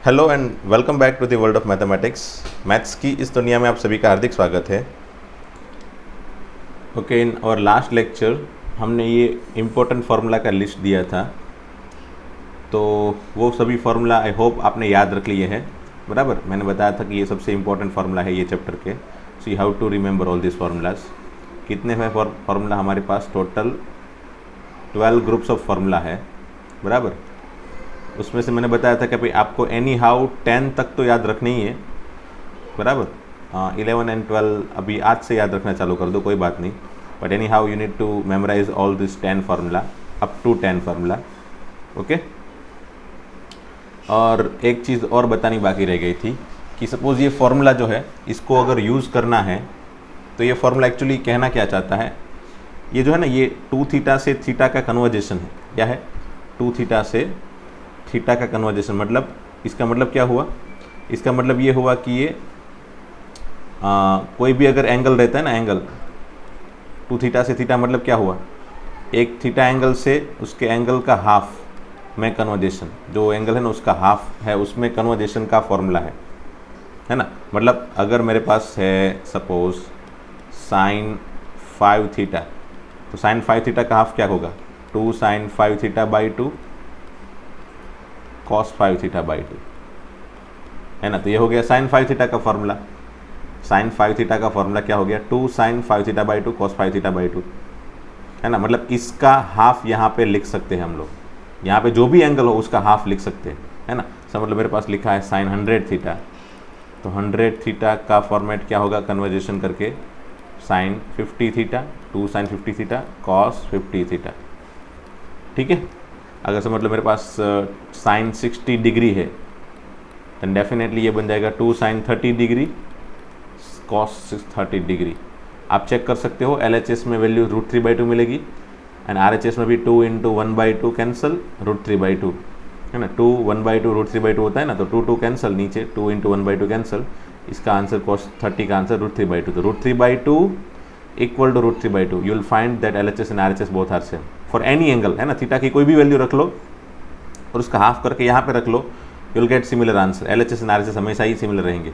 Hello and welcome back to the world of mathematics. Maths की इस दुनिया में आप सभी का हार्दिक स्वागत है। ओके, इन और लास्ट लेक्चर हमने ये इम्पोर्टेंट फार्मूला का लिस्ट दिया था, तो वो सभी फार्मूला आई होप आपने याद रख लिए हैं। बराबर, मैंने बताया था कि ये सबसे इम्पोर्टेंट फार्मूला है ये चैप्टर के। So you have to remember all this formulas. कितने हैं फार्मूला हमारे पास? टोटल 12 ग्रुप्स ऑफ फार्मूला है। बराबर, उसमें से मैंने बताया था कि भाई आपको एनी हाउ 10 तक तो याद रखनी ही है। बराबर, 11 एंड 12 अभी आज से याद रखना चालू कर दो, कोई बात नहीं। But anyhow you need to memorize all this 10 formula, up to 10 formula. Okay, और एक चीज़ और बतानी बाकी रह गई थी कि सपोज़ ये फार्मूला जो है इसको अगर यूज़ करना है तो ये फार्मूला एक्चुअली कहना क्या चाहता है। ये जो है ना, ये 2 थीटा से थीटा का कन्वर्जेशन है। क्या है? 2 थीटा से थीटा का कन्वर्जेशन। मतलब इसका मतलब क्या हुआ? इसका मतलब ये हुआ कि ये कोई भी अगर एंगल रहता है ना, एंगल 2 थीटा से थीटा, मतलब क्या हुआ? एक थीटा एंगल से उसके एंगल का हाफ में कन्वर्जेशन, जो एंगल है ना उसका हाफ है, उसमें कन्वर्जेशन का फॉर्मूला है ना। मतलब अगर मेरे पास है सपोज साइन 5 थीटा, तो साइन 5 थीटा का हाफ क्या होगा? 2 sine 5 theta by 2 cos 5 theta by 2, है ना। तो ये हो गया साइन 5 थीटा का फॉर्मूला। साइन 5 थीटा का फॉर्मूला क्या हो गया? 2 sine 5 theta by 2 cos 5 theta by 2, है ना। मतलब इसका हाफ यहाँ पे लिख सकते हैं हम लोग। यहाँ पे जो भी एंगल हो उसका हाफ लिख सकते हैं, है ना। सब मतलब मेरे पास लिखा है साइन 100 थीटा, तो 100 थीटा का फॉर्मेट क्या होगा कन्वर्जेशन करके? Sine 50 theta, 2 sine 50 theta cos 50 theta. ठीक है। अगर समझ लो मेरे पास साइन 60 डिग्री है, तो डेफिनेटली ये बन जाएगा 2 साइन 30 डिग्री कॉस 30 डिग्री। आप चेक कर सकते हो, LHS में वैल्यू √3/2 मिलेगी एंड RHS में भी 2 इंटू 1/2 कैंसल, √3/2, है ना। 2 1/2 √3/2 होता है ना, तो 2 कैंसल, नीचे 2 इंटू 1/2 कैंसल। इसका आंसर कॉस 30 का आंसर √3/2। तो √3/2 equal to √3/2। You will find that LHS and RHS both are same for any angle, है ना। थीटा की कोई भी वैल्यू रख लो और उसका हाफ करके यहाँ पे रख लो, you will get similar answer. LHS and RHS हमेशा ही सिमिलर रहेंगे,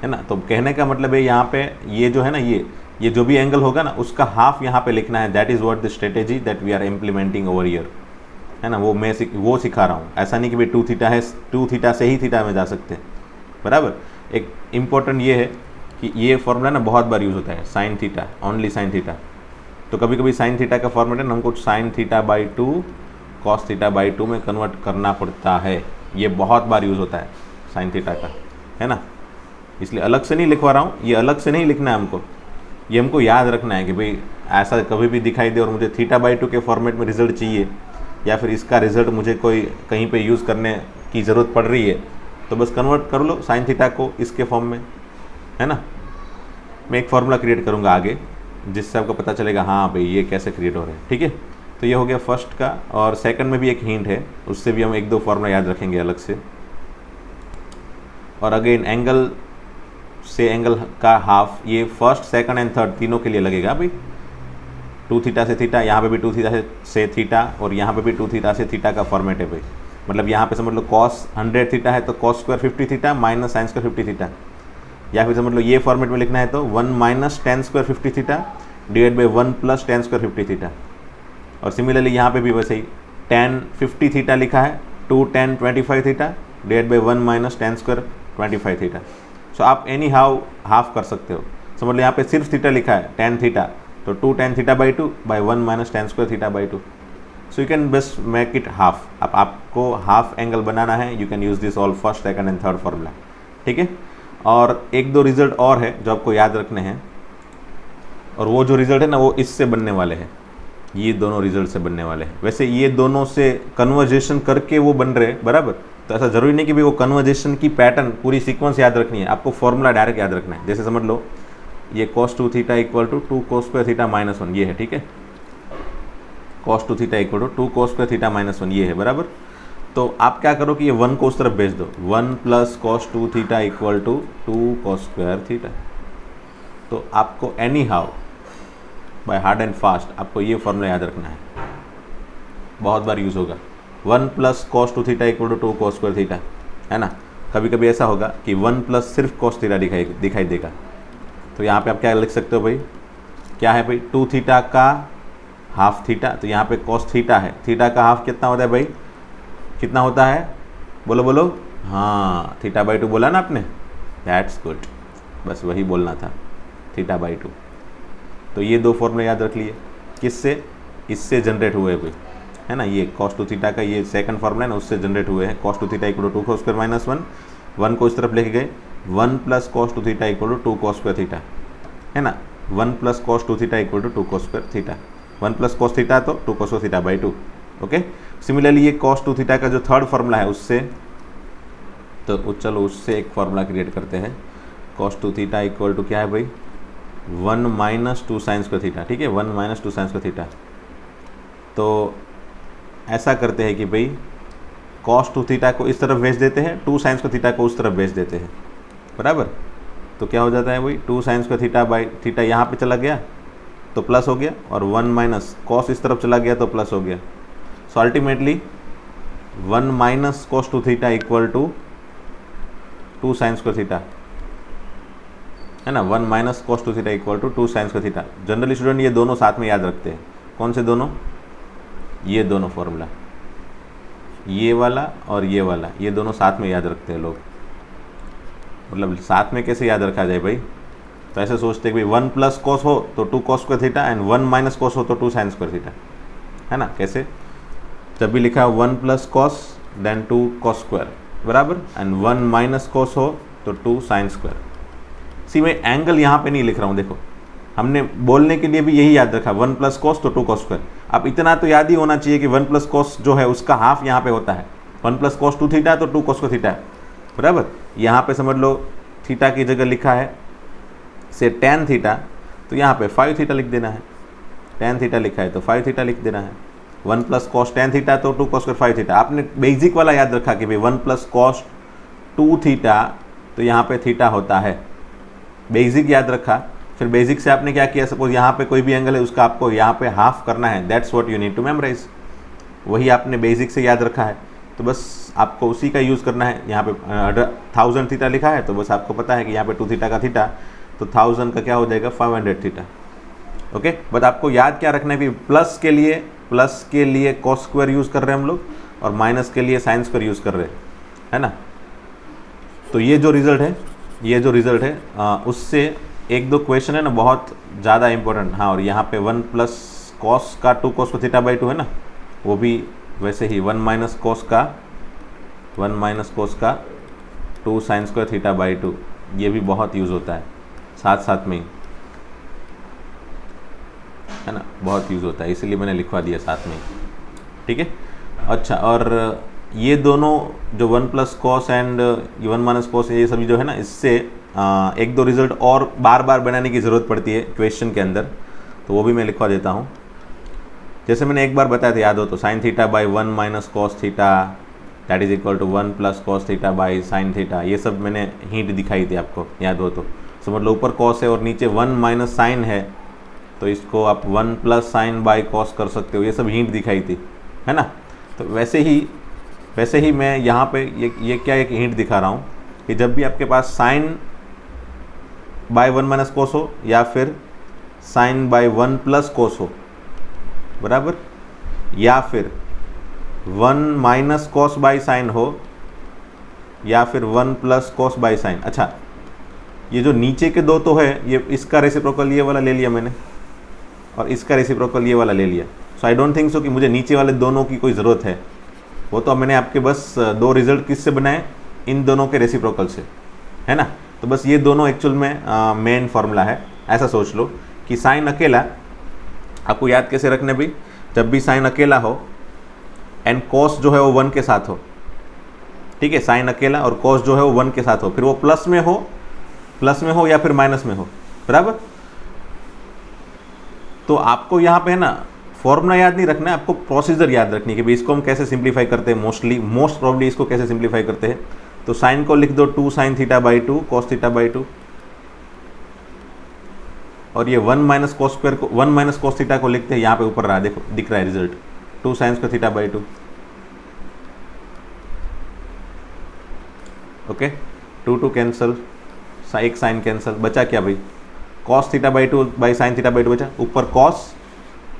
है ना। तो कहने का मतलब है यहाँ पे ये जो है ना, ये जो भी एंगल होगा ना उसका हाफ यहाँ पे लिखना है। That is what the strategy that we are implementing over here, है ना। वो सिखा रहा हूँ। ऐसा नहीं कि भाई 2 थीटा है, 2 थीटा से ही थीटा में जा सकते हैं। बराबर। एक इम्पोर्टेंट ये है कि ये फॉर्मूला ना बहुत बार यूज़ होता है, sine theta, only sine theta. तो कभी कभी साइन थीटा का फॉर्मेट है ना, हमको sign theta by 2 cos theta by 2 में कन्वर्ट करना पड़ता है। ये बहुत बार यूज़ होता है साइन थीटा का, है ना। इसलिए अलग से नहीं लिखवा रहा हूँ, ये अलग से नहीं लिखना है हमको, ये हमको याद रखना है कि भाई ऐसा कभी भी दिखाई दे और मुझे थीटा बाई 2 के फॉर्मेट में रिजल्ट चाहिए, या फिर इसका रिजल्ट मुझे कोई कहीं पे यूज़ करने की ज़रूरत पड़ रही है, तो बस कन्वर्ट कर लो साइन थीटा को इसके फॉर्म में, है ना। मैं एक फार्मूला क्रिएट करूँगा आगे, जिससे आपको पता चलेगा हाँ भाई ये कैसे क्रिएट हो रहे हैं। ठीक है। तो ये हो गया फर्स्ट का, और सेकंड में भी एक हिंट है, उससे भी हम 1-2 फार्मूला याद रखेंगे अलग से। और अगेन एंगल से एंगल का हाफ, ये फर्स्ट सेकंड एंड थर्ड तीनों के लिए लगेगा भाई। 2 थीटा से थीटा, यहाँ पे भी 2 थीटा से थीटा, और यहाँ पे भी 2 थीटा से थीटा का फॉर्मेट है भाई। मतलब यहाँ पे समझ लो कॉस 100 थीटा है तो cos square 50 theta minus sine square 50 theta, या फिर समझ लो ये फॉर्मेट में लिखना है तो 1 minus tan square 50 theta divide by 1 plus ten square 50 theta. और सिमिलरली यहाँ पे भी वैसे ही tan 50 थीटा लिखा है, 2 tan 25 theta divide by 1 minus tan square 25 theta. So आप एनी हाउ हाफ कर सकते हो। समझ लो यहाँ पे सिर्फ थीटा लिखा है tan थीटा, तो 2 tan theta by 2 by 1 minus tan square theta by 2। So you can बस मेक इट हाफ। अब आपको हाफ एंगल बनाना है, you can use this all first second and third formula. ठीक है। और 1-2 रिजल्ट और है जो आपको याद रखने हैं, और वो जो रिजल्ट है ना वो इससे बनने वाले हैं, ये दोनों रिजल्ट से बनने वाले हैं। वैसे ये दोनों से कन्वर्जेशन करके वो बन रहे हैं, बराबर। तो ऐसा ज़रूरी नहीं कि भाई वो कन्वर्जेशन की पैटर्न पूरी सीक्वेंस याद रखनी है, आपको फॉर्मूला डायरेक्ट याद रखना है। जैसे समझ लो ये cos 2 theta equal to 2 cos square theta minus 1, ये है। ठीक है। cos 2 theta equal to 2 cos square theta minus 1, ये है। बराबर। तो आप क्या करो कि ये 1 को उस तरफ भेज दो, 1 plus cos 2 theta equal to 2 cos square theta. तो आपको anyhow by hard and fast आपको ये फॉर्मूला याद रखना है, बहुत बार यूज़ होगा। 1 plus cos 2 theta equal to 2 cos square theta, है ना। कभी कभी ऐसा होगा कि 1 प्लस सिर्फ कॉस थीटा दिखाई देगा, तो यहाँ पे आप क्या लिख सकते हो भाई, क्या है भाई, 2 थीटा का हाफ थीटा, तो यहाँ पे कॉस थीटा है, थीटा का हाफ कितना होता है भाई, कितना होता है, बोलो बोलो, हाँ थीटा बाई 2 बोला ना आपने, दैट्स गुड, बस वही बोलना था, थीटा बाई 2। तो ये दो फॉर्मूले याद रख लिए, किससे, इससे जनरेट हुए भाई, है ना, ये cos 2 थीटा का ये सेकंड फॉर्मूला है ना, उससे जनरेट हुए हैं। cos 2 theta equal to 2 cos square minus 1, 1 को इस तरफ लेके गए, 1 plus cos 2 theta equal to 2 cos square theta, है ना, 1 plus cos 2 theta equal to 2 cos square theta, 1 plus cos theta तो 2 cos theta by 2। Okay, similarly ये cos 2 theta का जो थर्ड फार्मूला है उससे, तो चलो उससे एक फार्मूला क्रिएट करते हैं। cos 2 थीटा इक्वल टू क्या है भाई, 1 माइनस 2 साइन स्क्वायर थीटा, ठीक है, 1 माइनस 2 साइन स्क्वायर थीटा। तो ऐसा करते हैं कि भाई cos 2 थीटा को इस तरफ भेज देते हैं, 2 साइन स्क्वायर थीटा को उस तरफ भेज देते हैं, बराबर। तो क्या हो जाता है भाई, 2 sine square theta by theta यहाँ पे चला गया तो प्लस हो गया, और 1 माइनस कॉस इस तरफ चला गया तो प्लस हो गया। So ultimately 1 minus cos 2 theta equal to 2 sine square theta, है ना, 1 minus cos 2 theta equal to 2 sine square theta. Generally student ये दोनों साथ में याद रखते हैं, कौन से दोनों, ये दोनों फॉर्मूला, ये वाला और ये वाला, ये दोनों साथ में याद रखते हैं लोग। मतलब साथ में कैसे याद रखा जाए भाई, तो ऐसे सोचते हैं कि भाई 1 प्लस कॉस हो तो 2 cos square theta and 1 minus cos हो तो 2 साइन स्क्वायर थीटा, है ना। कैसे, जब भी लिखा 1 plus cos then 2 cos square बराबर, एंड 1 माइनस कॉस हो तो 2 साइन स्क्वायर। सी मैं एंगल यहाँ पे नहीं लिख रहा हूँ, देखो हमने बोलने के लिए भी यही याद रखा, 1 प्लस कॉस तो 2 cos स्क्वायर। अब इतना तो याद ही होना चाहिए कि 1 प्लस कॉस जो है उसका हाफ यहाँ पे होता है, 1 प्लस कॉस 2 थीटा तो 2 cos स्क्वायर थीटा है, बराबर। यहाँ पे समझ लो थीटा की जगह लिखा है से tan थीटा, तो यहाँ पे 5 थीटा लिख देना है, tan थीटा लिखा है तो 5 थीटा लिख देना है। 1 प्लस कॉस tan थीटा तो 2 cos स्क्वायर 5 थीटा। आपने बेसिक वाला याद रखा कि भाई 1 प्लस कॉस 2 थीटा तो यहाँ पे थीटा होता है, बेसिक याद रखा। फिर बेसिक से आपने क्या किया, सपोज यहाँ पे कोई भी एंगल है उसका आपको यहाँ पे हाफ करना है, that's what you need to memorize, वही आपने बेसिक से याद रखा है, तो बस आपको उसी का यूज़ करना है। यहाँ पे 1000 थीटा लिखा है तो बस आपको पता है कि यहाँ पे 2 थीटा का थीटा, तो 1000 का क्या हो जाएगा 500 थीटा। ओके, बट आपको याद क्या रखना है कि प्लस के लिए कॉस स्क्वायर यूज़ कर रहे हैं हम लोग, और माइनस के लिए साइन स्क्वायर यूज़ कर रहे हैं, है ना। तो ये जो रिज़ल्ट है उससे एक दो क्वेश्चन है ना बहुत ज़्यादा इंपॉर्टेंट। हाँ, और यहाँ पे 1 प्लस कॉस का 2 cos थीटा बाई 2 है ना, वो भी वैसे ही 1 माइनस कॉस का 2 साइन स्क्वायर थीटा बाई 2, ये भी बहुत यूज़ होता है साथ में ही, है ना, बहुत यूज़ होता है, इसीलिए मैंने लिखवा दिया साथ में ही, ठीक है। अच्छा, और ये दोनों जो 1 plus cos and 1 minus cos, ये सभी जो है ना, इससे एक दो रिजल्ट और बार बार बनाने की ज़रूरत पड़ती है क्वेश्चन के अंदर, तो वो भी मैं लिखवा देता हूँ। जैसे मैंने एक बार बताया था, याद हो तो, sine theta by 1 minus cos theta that is equal to 1 plus cos theta by sine theta, ये सब मैंने हिंट दिखाई थी आपको, याद हो तो। समझ लो ऊपर कॉस है और नीचे 1 माइनस साइन है, तो इसको आप 1 प्लस साइन बाई कॉस कर सकते हो, ये सब हिंट दिखाई थी, है ना। तो वैसे ही मैं यहाँ पे ये क्या एक हिंट दिखा रहा हूँ कि जब भी आपके पास साइन बाय 1 माइनस कोस हो या फिर साइन बाय 1 प्लस कोस हो, बराबर, या फिर 1 माइनस कॉस बाई साइन हो, या फिर 1 प्लस कॉस बाई साइन। अच्छा, ये जो नीचे के दो तो है, ये इसका रेसिप्रोकल ये वाला ले लिया मैंने, और इसका रेसिप्रोकल ये वाला ले लिया। सो आई डोंट थिंक सो कि मुझे नीचे वाले दोनों की कोई ज़रूरत है, वो तो मैंने आपके बस दो रिजल्ट किससे बनाए, इन दोनों के रेसिप्रोकल से, है ना। तो बस ये दोनों एक्चुअल में मेन फार्मूला है। ऐसा सोच लो कि साइन अकेला आपको याद कैसे रखने भाई, जब भी साइन अकेला हो एंड कॉस जो है वो 1 के साथ हो, ठीक है, साइन अकेला और कॉस जो है वो 1 के साथ हो, फिर वो प्लस में हो या फिर माइनस में हो, बराबर। तो आपको यहाँ पे है ना फॉर्मूला याद नहीं रखना है, आपको प्रोसीजर याद रखनी है कि भाई इसको हम कैसे सिंप्लीफाई करते हैं, मोस्ट प्रॉब्ली इसको कैसे सिंप्लीफाई करते हैं। तो साइन को लिख दो 2 sine theta by 2 cos theta by 2, और ये 1 माइनस कॉस स्क्वायर को 1 माइनस कॉस थीटा को लिखते हैं, यहाँ पे ऊपर रहा, देखो दिख रहा है result, 2 sine square theta by 2। Okay, 2 cancel, एक साइन कैंसल, बचा क्या भाई, cos theta by 2 by sine theta by 2 बचा,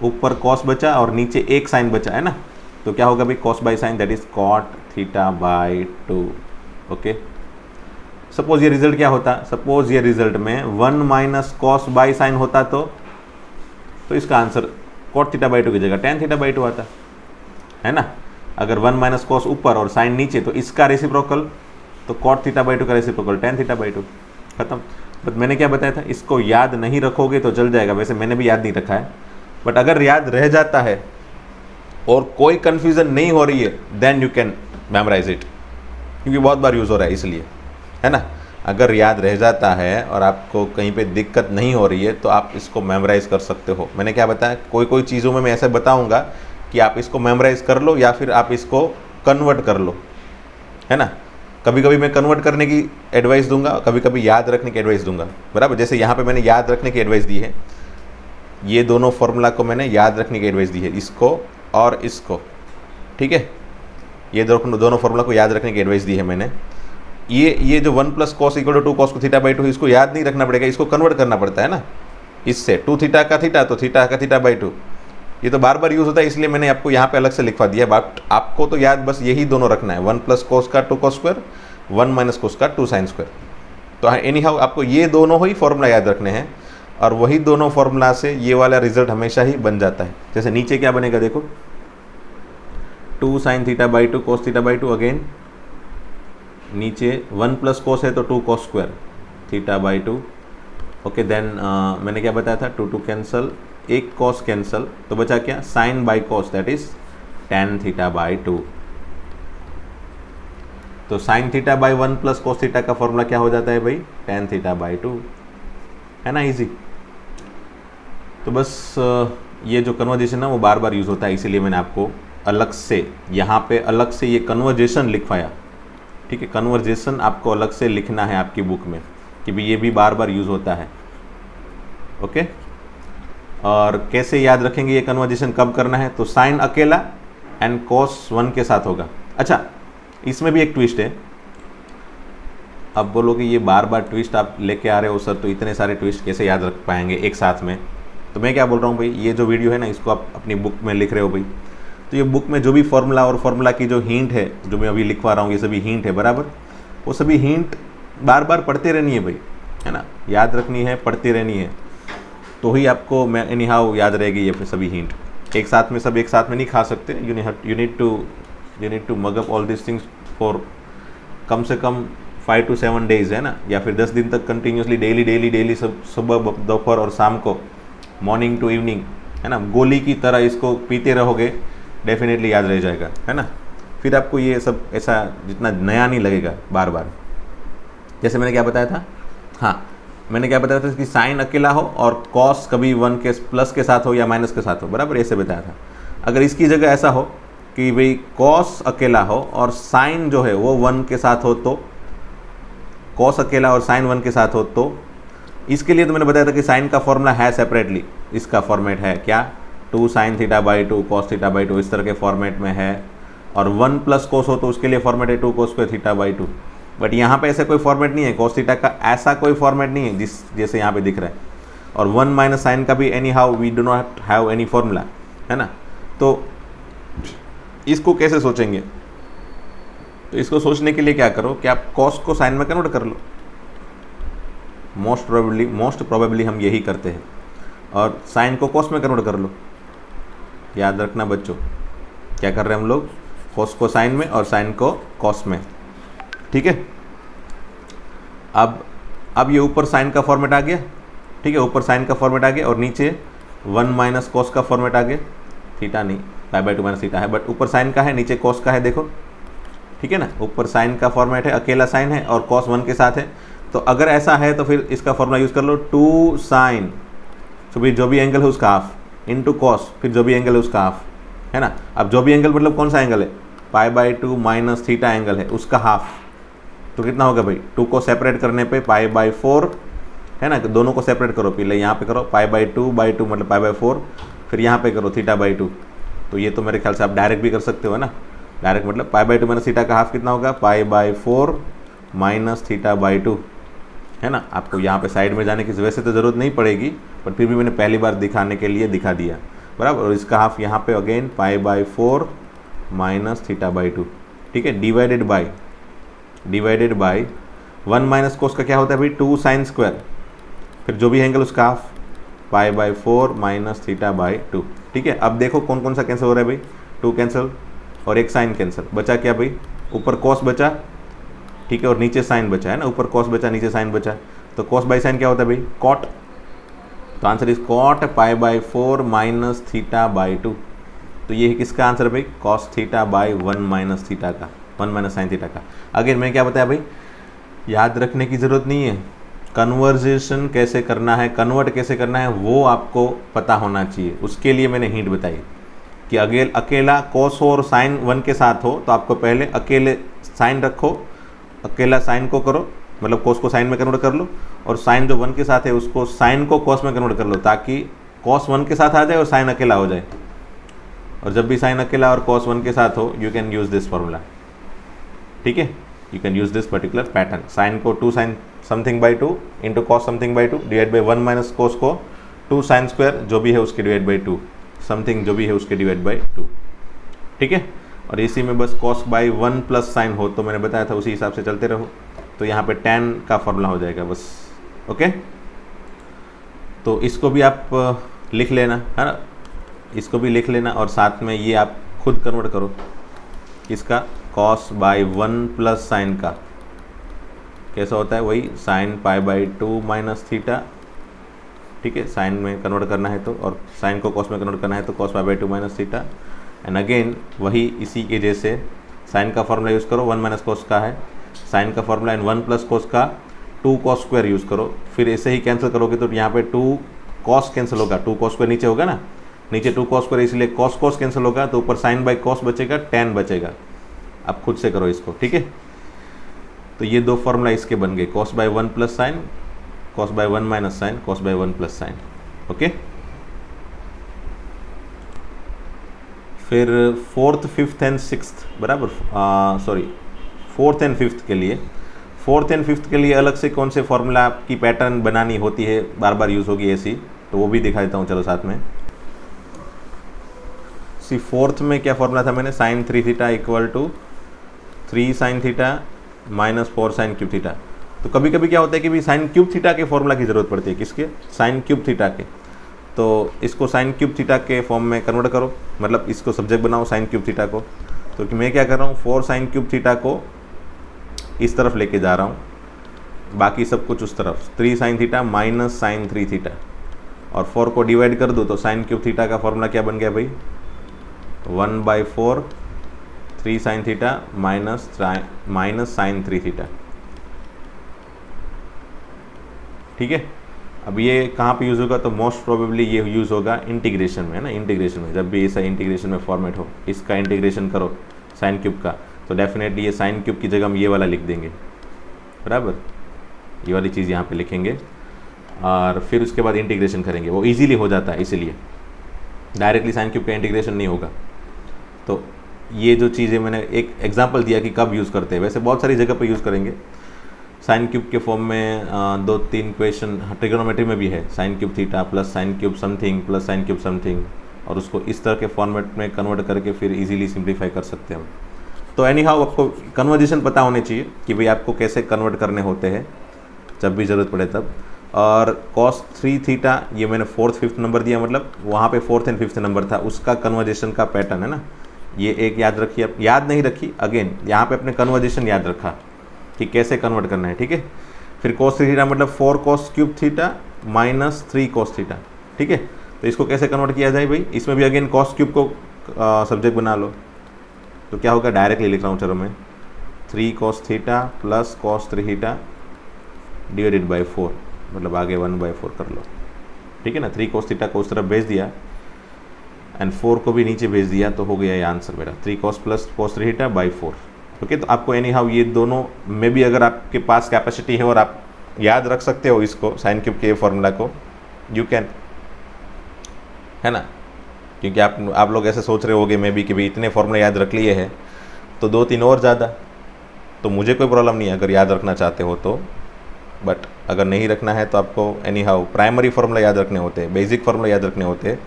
ऊपर कॉस बचा और नीचे एक साइन बचा है ना, तो क्या होगा भाई, cos by sine that is cot theta by 2। Okay, suppose ये रिजल्ट क्या होता, सपोज ये रिजल्ट में 1 माइनस कॉस बाई साइन होता तो इसका आंसर कॉट थीटा बाई 2 की जगह टेन थीटा बाई 2 आता है ना। अगर 1 माइनस कॉस ऊपर और साइन नीचे तो इसका रेसिप्रोकल, तो कॉट थीटा बाई 2 का रेसिप्रोकल टेन थीटा बाई 2, खत्म। बट मैंने क्या बताया था, इसको याद नहीं रखोगे तो चल जाएगा, वैसे मैंने भी याद नहीं रखा है, बट अगर याद रह जाता है और कोई कंफ्यूजन नहीं हो रही है then you can memorize it, क्योंकि बहुत बार यूज़ हो रहा है इसलिए, है ना। अगर याद रह जाता है और आपको कहीं पे दिक्कत नहीं हो रही है तो आप इसको मेमोराइज कर सकते हो। मैंने क्या बताया, कोई चीज़ों में मैं ऐसे बताऊंगा कि आप इसको मेमोराइज कर लो या फिर आप इसको कन्वर्ट कर लो, है ना। कभी कभी मैं कन्वर्ट करने की एडवाइस दूंगा, कभी कभी याद रखने की एडवाइस दूंगा, बराबर। जैसे यहाँ पे मैंने याद रखने की एडवाइस दी है, ये दोनों फॉर्मूला को मैंने याद रखने की एडवाइस दी है, इसको और इसको, ठीक है। ये दोनों फॉर्मूला को याद रखने की एडवाइस दी है मैंने। ये जो 1 plus cos equal to 2 cos को थीटा बाई 2, इसको याद नहीं रखना पड़ेगा, इसको कन्वर्ट करना पड़ता है ना, इससे 2 थीटा का थीटा तो थीटा का थीटा बाई 2, ये तो बार बार यूज़ होता है, इसलिए मैंने आपको यहाँ पे अलग से लिखवा दिया। बट आपको तो याद बस यही दोनों रखना है, 1 प्लस कोस का 2 कॉस स्क्वायर, 1 माइनस कोस का 2 साइन स्क्वायर। तो एनी हाउ आपको ये दोनों ही फॉर्मूला याद रखने हैं, और वही दोनों फॉर्मूला से ये वाला रिजल्ट हमेशा ही बन जाता है। जैसे नीचे क्या बनेगा देखो, 2 sine theta by 2 cos theta by 2, again नीचे 1 प्लस कोस है तो 2 cos square theta by 2। Okay, then मैंने क्या बताया था, 2 कैंसल, एक कॉस कैंसल, तो बचा क्या, sine by cos that is tan theta by 2। तो sine theta by 1 plus cos theta का फॉर्मूला क्या हो जाता है भाई, टेन थीटा बाई 2, है ना, इजी। तो बस ये जो कन्वर्जेशन है वो बार बार यूज़ होता है, इसीलिए मैंने आपको अलग से यहाँ पे अलग से ये कन्वर्जेशन लिखवाया, ठीक है। कन्वर्जेशन आपको अलग से लिखना है आपकी बुक में कि भाई ये भी बार बार यूज़ होता है। ओके, और कैसे याद रखेंगे ये कन्वर्जेशन, कब करना है, तो साइन अकेला एंड कॉस 1 के साथ होगा। अच्छा, इसमें भी एक ट्विस्ट है। अब बोलोगे ये बार बार ट्विस्ट आप लेके आ रहे हो सर, तो इतने सारे ट्विस्ट कैसे याद रख पाएंगे एक साथ में। तो मैं क्या बोल रहा हूँ भाई, ये जो वीडियो है ना, इसको आप अपनी बुक में लिख रहे हो भाई, तो ये बुक में जो भी फॉर्मूला और फॉर्मूला की जो हिंट है, जो मैं अभी लिखवा रहा हूँ, ये सभी हिंट है, बराबर। वो सभी हिंट बार बार पढ़ते रहनी है भाई, है ना, याद रखनी है, पढ़ती रहनी है, तो ही आपको मैं एनी हाउ याद रहेगी ये सभी हिंट। एक साथ में सब एक साथ में नहीं खा सकते, you need to mug up all this things for कम से कम 5 to 7 डेज, है ना, या फिर 10 दिन तक कंटिन्यूसली डेली सब सुबह दोपहर और शाम को, मॉर्निंग टू इवनिंग, है ना, गोली की तरह इसको पीते रहोगे, डेफिनेटली याद रह जाएगा, है ना। फिर आपको ये सब ऐसा जितना नया नहीं लगेगा बार बार। जैसे मैंने क्या बताया था, हाँ, मैंने क्या बताया था कि साइन अकेला हो और कॉस कभी 1 के प्लस के साथ हो या माइनस के साथ हो, बराबर, ऐसे बताया था। अगर इसकी जगह ऐसा हो कि भाई कॉस अकेला हो और साइन जो है वो 1 के साथ हो, तो कॉस अकेला और साइन 1 के साथ हो, तो इसके लिए तो मैंने बताया था कि साइन का फॉर्मूला है सेपरेटली, इसका फॉर्मेट है क्या, 2 sine theta by 2 cos theta by 2, इस तरह के फॉर्मेट में है। और 1 प्लस कोस हो तो उसके लिए फॉर्मेट है 2 cos square theta by 2। But यहाँ पे ऐसा कोई फॉर्मेट नहीं है, कॉस थीटा का ऐसा कोई फॉर्मेट नहीं है जैसे यहाँ पे दिख रहा है। और 1 माइनस साइन का भी anyhow we do not have any formula, है ना। तो इसको कैसे सोचेंगे, तो इसको सोचने के लिए क्या करो कि आप कॉस को साइन में कन्वर्ट कर लो। मोस्ट प्रोबेबली हम यही करते हैं, और साइन को कॉस में कन्वर्ट कर लो। याद रखना बच्चों, क्या कर रहे हैं हम लोग, कॉस को साइन में और साइन को कॉस में, ठीक है। अब ये ऊपर साइन का फॉर्मेट आ गया, ठीक है, ऊपर साइन का फॉर्मेट आ गया, और नीचे 1 माइनस कॉस का फॉर्मेट आ गया, थीटा नहीं, पाई बाई 2 माइनस थीटा है, बट ऊपर साइन का है, नीचे कॉस का है, देखो, ठीक है ना। ऊपर साइन का फॉर्मेट है, अकेला साइन है और कॉस 1 के साथ है। तो अगर ऐसा है तो फिर इसका फॉर्मूला यूज़ कर लो, 2 साइन, तो फिर जो भी एंगल है उसका हाफ, इंटू कॉस, फिर जो भी एंगल है उसका हाफ, है ना। अब जो भी एंगल मतलब कौन सा एंगल है, pi by 2 minus theta angle है, उसका हाफ, तो कितना होगा भाई, 2 को सेपरेट करने पे पाई बाई 4, है ना, दोनों को सेपरेट करो, पहले यहाँ पे करो पाई बाई 2 मतलब पाई बाई 4, फिर यहाँ पे करो थीटा बाई 2। तो ये तो मेरे ख्याल से आप डायरेक्ट भी कर सकते हो ना, डायरेक्ट मतलब पाई बाई 2 माइनस थीटा का हाफ कितना होगा, पाई by 4 minus theta by to, है ना। आपको यहाँ पे साइड में जाने की वैसे तो ज़रूरत नहीं पड़ेगी, पर फिर भी मैंने पहली बार दिखाने के लिए दिखा दिया, बराबर। और इसका हाफ यहाँ पे again pi by 4 minus theta by to, ठीक है, डिवाइडेड बाई 1 माइनस कोस का क्या होता है भाई 2 साइन स्क्वायर, फिर जो भी एंगल उसका half pi by 4 minus theta by to, ठीक है। अब देखो कौन कौन सा कैंसिल हो रहा है भाई, 2 कैंसिल और एक साइन कैंसिल, बचा क्या भाई, ऊपर कॉस बचा, ठीक है, और नीचे साइन बचा, है ना, ऊपर कॉस बचा नीचे साइन बचा, तो कॉस बाई साइन क्या होता है भाई कॉट, तो answer is cot pi by 4 minus theta by two. तो ये है किसका आंसर भाई, cos theta by 1 minus theta का, 1 माइनस साइन थीटा का। अगेन मैंने क्या बताया भाई, याद रखने की ज़रूरत नहीं है, कन्वर्जेशन कैसे करना है, कन्वर्ट कैसे करना है वो आपको पता होना चाहिए। उसके लिए मैंने हिंट बताई कि अकेला कॉस और साइन 1 के साथ हो तो आपको पहले अकेले साइन रखो, अकेला साइन को करो, मतलब कॉस को साइन में कन्वर्ट कर लो, और साइन जो 1 के साथ है उसको साइन को कॉस में कन्वर्ट कर लो, ताकि कॉस 1 के साथ आ जाए और साइन अकेला हो जाए। और जब भी साइन अकेला और कॉस 1 के साथ हो, you can use this formula, ठीक है, you can use this particular pattern. Sine को 2 sine something by 2 into cos something by 2 divide by 1 minus cos को 2 साइन स्क्वायर जो भी है उसके डिवाइड बाई 2 समथिंग जो भी है उसके डिवाइड बाई 2, ठीक है। और इसी में बस कॉस बाई 1 प्लस साइन हो तो मैंने बताया था उसी हिसाब से चलते रहो, तो यहाँ पे tan का फॉर्मूला हो जाएगा बस, ओके। तो इसको भी आप लिख लेना, है ना, इसको भी लिख लेना, और साथ में ये आप खुद कन्वर्ट करो, इसका कॉस बाई 1 प्लस साइन का कैसा होता है, वही sign pi by 2 minus theta, ठीक है, साइन में कन्वर्ट करना है तो, और साइन को कॉस में कन्वर्ट करना है तो cos pi by 2 minus theta. And again वही इसी के जैसे साइन का फॉर्मूला यूज़ करो, 1 माइनस कोस का है साइन का फॉर्मूला, एंड 1 प्लस कोस का 2 कॉस स्क्वायर यूज़ करो, फिर ऐसे ही कैंसिल करोगे तो यहाँ पे 2 कॉस कैंसिल होगा, 2 कॉस स्क्वायर नीचे होगा ना, नीचे 2 कॉस स्क्वायर, इसलिए कॉस कॉस कैंसिल होगा, तो ऊपर साइन बाई कॉस बचेगा, tan बचेगा। आप खुद से करो इसको, ठीक है। तो ये 2 फॉर्मूला इसके बन गए, cos by 1 plus sine, cos by 1 minus sine, cos by 1 plus sine, okay. फिर 4th 5th एंड 6th, बराबर, सॉरी 4th एंड 5th के लिए, 4th एंड 5th के लिए अलग से कौन से फॉर्मूला की पैटर्न बनानी होती है, बार बार यूज़ होगी ऐसी, तो वो भी दिखा देता हूँ, चलो साथ में। सी 4th में क्या फॉर्मूला था मैंने, sine 3 theta equal to 3 sine theta minus 4 sine cube theta. तो कभी कभी क्या होता है कि भी साइन क्यूब थीटा के फॉर्मूला की ज़रूरत पड़ती है, किसके, साइन क्यूब थीटा के। तो इसको साइन क्यूब थीटा के फॉर्म में कन्वर्ट करो, मतलब इसको सब्जेक्ट बनाओ साइन क्यूब थीटा को। तो मैं क्या कर रहा हूँ, 4 साइन क्यूब थीटा को इस तरफ लेके जा रहा हूँ, बाकी सब कुछ उस तरफ, 3 sine theta minus sine 3 theta, और 4 को डिवाइड कर दो तो साइन क्यूब थीटा का फॉर्मूला क्या बन गया भाई, 1/4 3 sine theta minus sine 3 theta, ठीक है। अब ये कहाँ पे यूज़ होगा, तो मोस्ट प्रोबेबली ये यूज़ होगा इंटीग्रेशन में, है ना, इंटीग्रेशन में, जब भी ऐसा इंटीग्रेशन में फॉर्मेट हो, इसका इंटीग्रेशन करो साइन क्यूब का, तो डेफिनेटली ये साइन क्यूब की जगह हम ये वाला लिख देंगे, बराबर, ये वाली चीज़ यहाँ पे लिखेंगे, और फिर उसके बाद इंटीग्रेशन करेंगे, वो इजीली हो जाता है, इसीलिए डायरेक्टली साइन क्यूब का इंटीग्रेशन नहीं होगा। तो ये जो चीज़ें मैंने एक एग्जांपल दिया कि कब यूज़ करते हैं, वैसे बहुत सारी जगह पे यूज़ करेंगे। साइन क्यूब के फॉर्म में 2-3 क्वेश्चन ट्रिग्नोमेट्री में भी है, sign cube theta plus sine cube something plus sine cube something, और उसको इस तरह के फॉर्मेट में कन्वर्ट करके फिर इजीली सिंप्लीफाई कर सकते हैं हम। तो एनी हाउ आपको कन्वर्जेशन पता होने चाहिए कि भाई आपको कैसे कन्वर्ट करने होते हैं जब भी ज़रूरत पड़े तब। और cos 3 थीटा ये मैंने 4th 5th नंबर दिया, मतलब वहाँ पे 4th एंड 5th नंबर था, उसका कन्वर्जेशन का पैटर्न है ना, ये एक याद रखिए, आप याद नहीं रखी, अगेन यहाँ पे अपने कन्वर्जेशन याद रखा कि कैसे कन्वर्ट करना है, ठीक है। फिर cos 3 थीटा मतलब 4 cos cube theta minus 3 cos theta, ठीक है। तो इसको कैसे कन्वर्ट किया जाए भाई, इसमें भी अगेन cos क्यूब को सब्जेक्ट बना लो, तो क्या होगा, डायरेक्टली लिख रहा हूँ चलो मैं, 3 cos theta plus cos 3 theta divided by 4, मतलब आगे 1/4 कर लो, ठीक है ना। 3 cos थीटा को उस तरफ भेज दिया एंड 4 को भी नीचे भेज दिया, तो हो गया ये आंसर मेरा, 3 cos plus cos 3 theta by 4, okay. तो आपको एनी हाउ ये दोनों में भी अगर आपके पास कैपेसिटी है और आप याद रख सकते हो इसको, साइन क्यूब के फॉर्मूला को, यू कैन, है ना, क्योंकि आप लोग ऐसे सोच रहे होगे मे बी कि भाई इतने फॉर्मूला याद रख लिए हैं तो 2-3 और ज़्यादा, तो मुझे कोई प्रॉब्लम नहीं है अगर याद रखना चाहते हो तो, बट अगर नहीं रखना है तो आपको एनी हाउ प्राइमरी फार्मूला याद रखने होते हैं, बेसिक फार्मूला याद रखने होते हैं।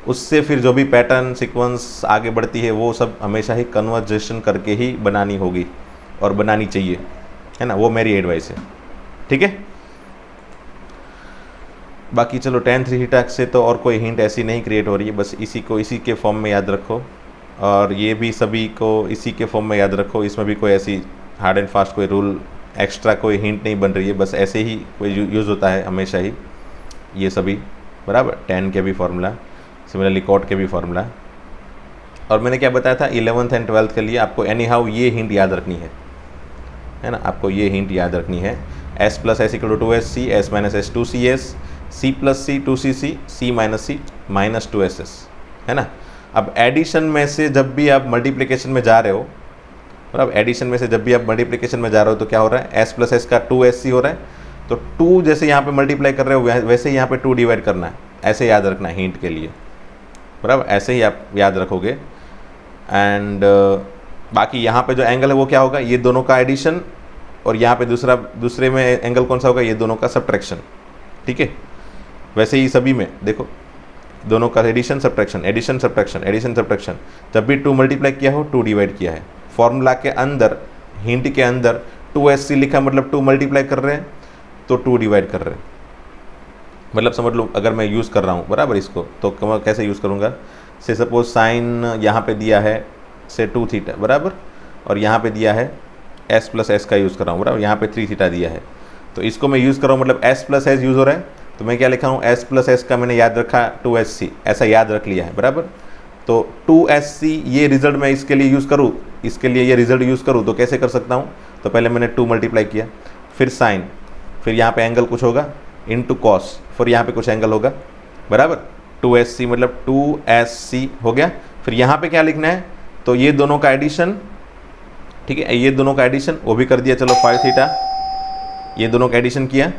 उससे फिर जो भी पैटर्न सीक्वेंस आगे बढ़ती है वो सब हमेशा ही कन्वर्जेशन करके ही बनानी होगी और बनानी चाहिए, है ना, वो मेरी एडवाइस है। ठीक है, बाकी चलो tan 3 थीटा से तो और कोई हिंट ऐसी नहीं क्रिएट हो रही है, बस इसी को इसी के फॉर्म में याद रखो और ये भी सभी को इसी के फॉर्म में याद रखो। इसमें भी कोई ऐसी हार्ड एंड फास्ट कोई रूल एक्स्ट्रा कोई हिंट नहीं बन रही है, बस ऐसे ही कोई यूज़ होता है हमेशा ही ये सभी, बराबर। tan के भी फार्मूला, सिमिलरली cot के भी फार्मूला। और मैंने क्या बताया था 11th एंड 12th के लिए आपको एनी हाउ ये हिंट याद रखनी है ना, आपको ये हिंट याद रखनी है। s plus s equal to 2sc, s minus s 2cs, c plus c 2cc, c minus c minus 2ss, है ना। अब एडिशन में से जब भी आप मल्टीप्लिकेशन में जा रहे हो, और अब एडिशन में से जब भी आप मल्टीप्लिकेशन में जा रहे हो तो क्या हो रहा है, s प्लस एस का 2sc हो रहा है, तो 2 जैसे यहाँ पे मल्टीप्लाई कर रहे हो वैसे ही यहाँ पे 2 डिवाइड करना है, ऐसे याद रखना है हिंट के लिए, बराबर। ऐसे ही आप याद रखोगे। एंड बाकी यहाँ पे जो एंगल है वो क्या होगा, ये दोनों का एडिशन, और यहाँ पे दूसरे में एंगल कौन सा होगा, ये दोनों का सब्ट्रैक्शन। ठीक है, वैसे ही सभी में देखो दोनों का addition subtraction, addition subtraction, addition subtraction. जब भी 2 मल्टीप्लाई किया हो 2 डिवाइड किया है। फॉर्मूला के अंदर हिंट के अंदर 2sc लिखा मतलब 2 मल्टीप्लाई कर रहे हैं तो 2 डिवाइड कर रहे हैं। मतलब समझ लो अगर मैं यूज़ कर रहा हूँ बराबर इसको, तो कैसे यूज़ करूँगा, से सपोज साइन यहाँ पे दिया है से 2 थीटा बराबर, और यहाँ पे दिया है s प्लस एस का यूज़ कर रहा हूँ बराबर, यहाँ पे 3 थीटा दिया है, तो इसको मैं यूज़ कर रहा हूँ मतलब s प्लस एस यूज़ हो रहा है, तो मैं क्या लिखा हूँ s प्लस एस का मैंने याद रखा 2sc, ऐसा याद रख लिया है बराबर। तो 2sc ये रिजल्ट मैं इसके लिए यूज़ करूँ, इसके लिए ये रिजल्ट यूज़ करूँ तो कैसे कर सकता हूँ, तो पहले मैंने 2 मल्टीप्लाई किया, फिर साइन, फिर यहाँ पे एंगल कुछ होगा इनटू कॉस, फिर यहाँ पे कुछ एंगल होगा बराबर। 2sc मतलब 2sc हो गया। फिर यहाँ पे क्या लिखना है, तो ये दोनों का एडिशन, ठीक है, ये दोनों का एडिशन वो भी कर दिया, चलो 5 थीटा, ये दोनों का एडिशन किया,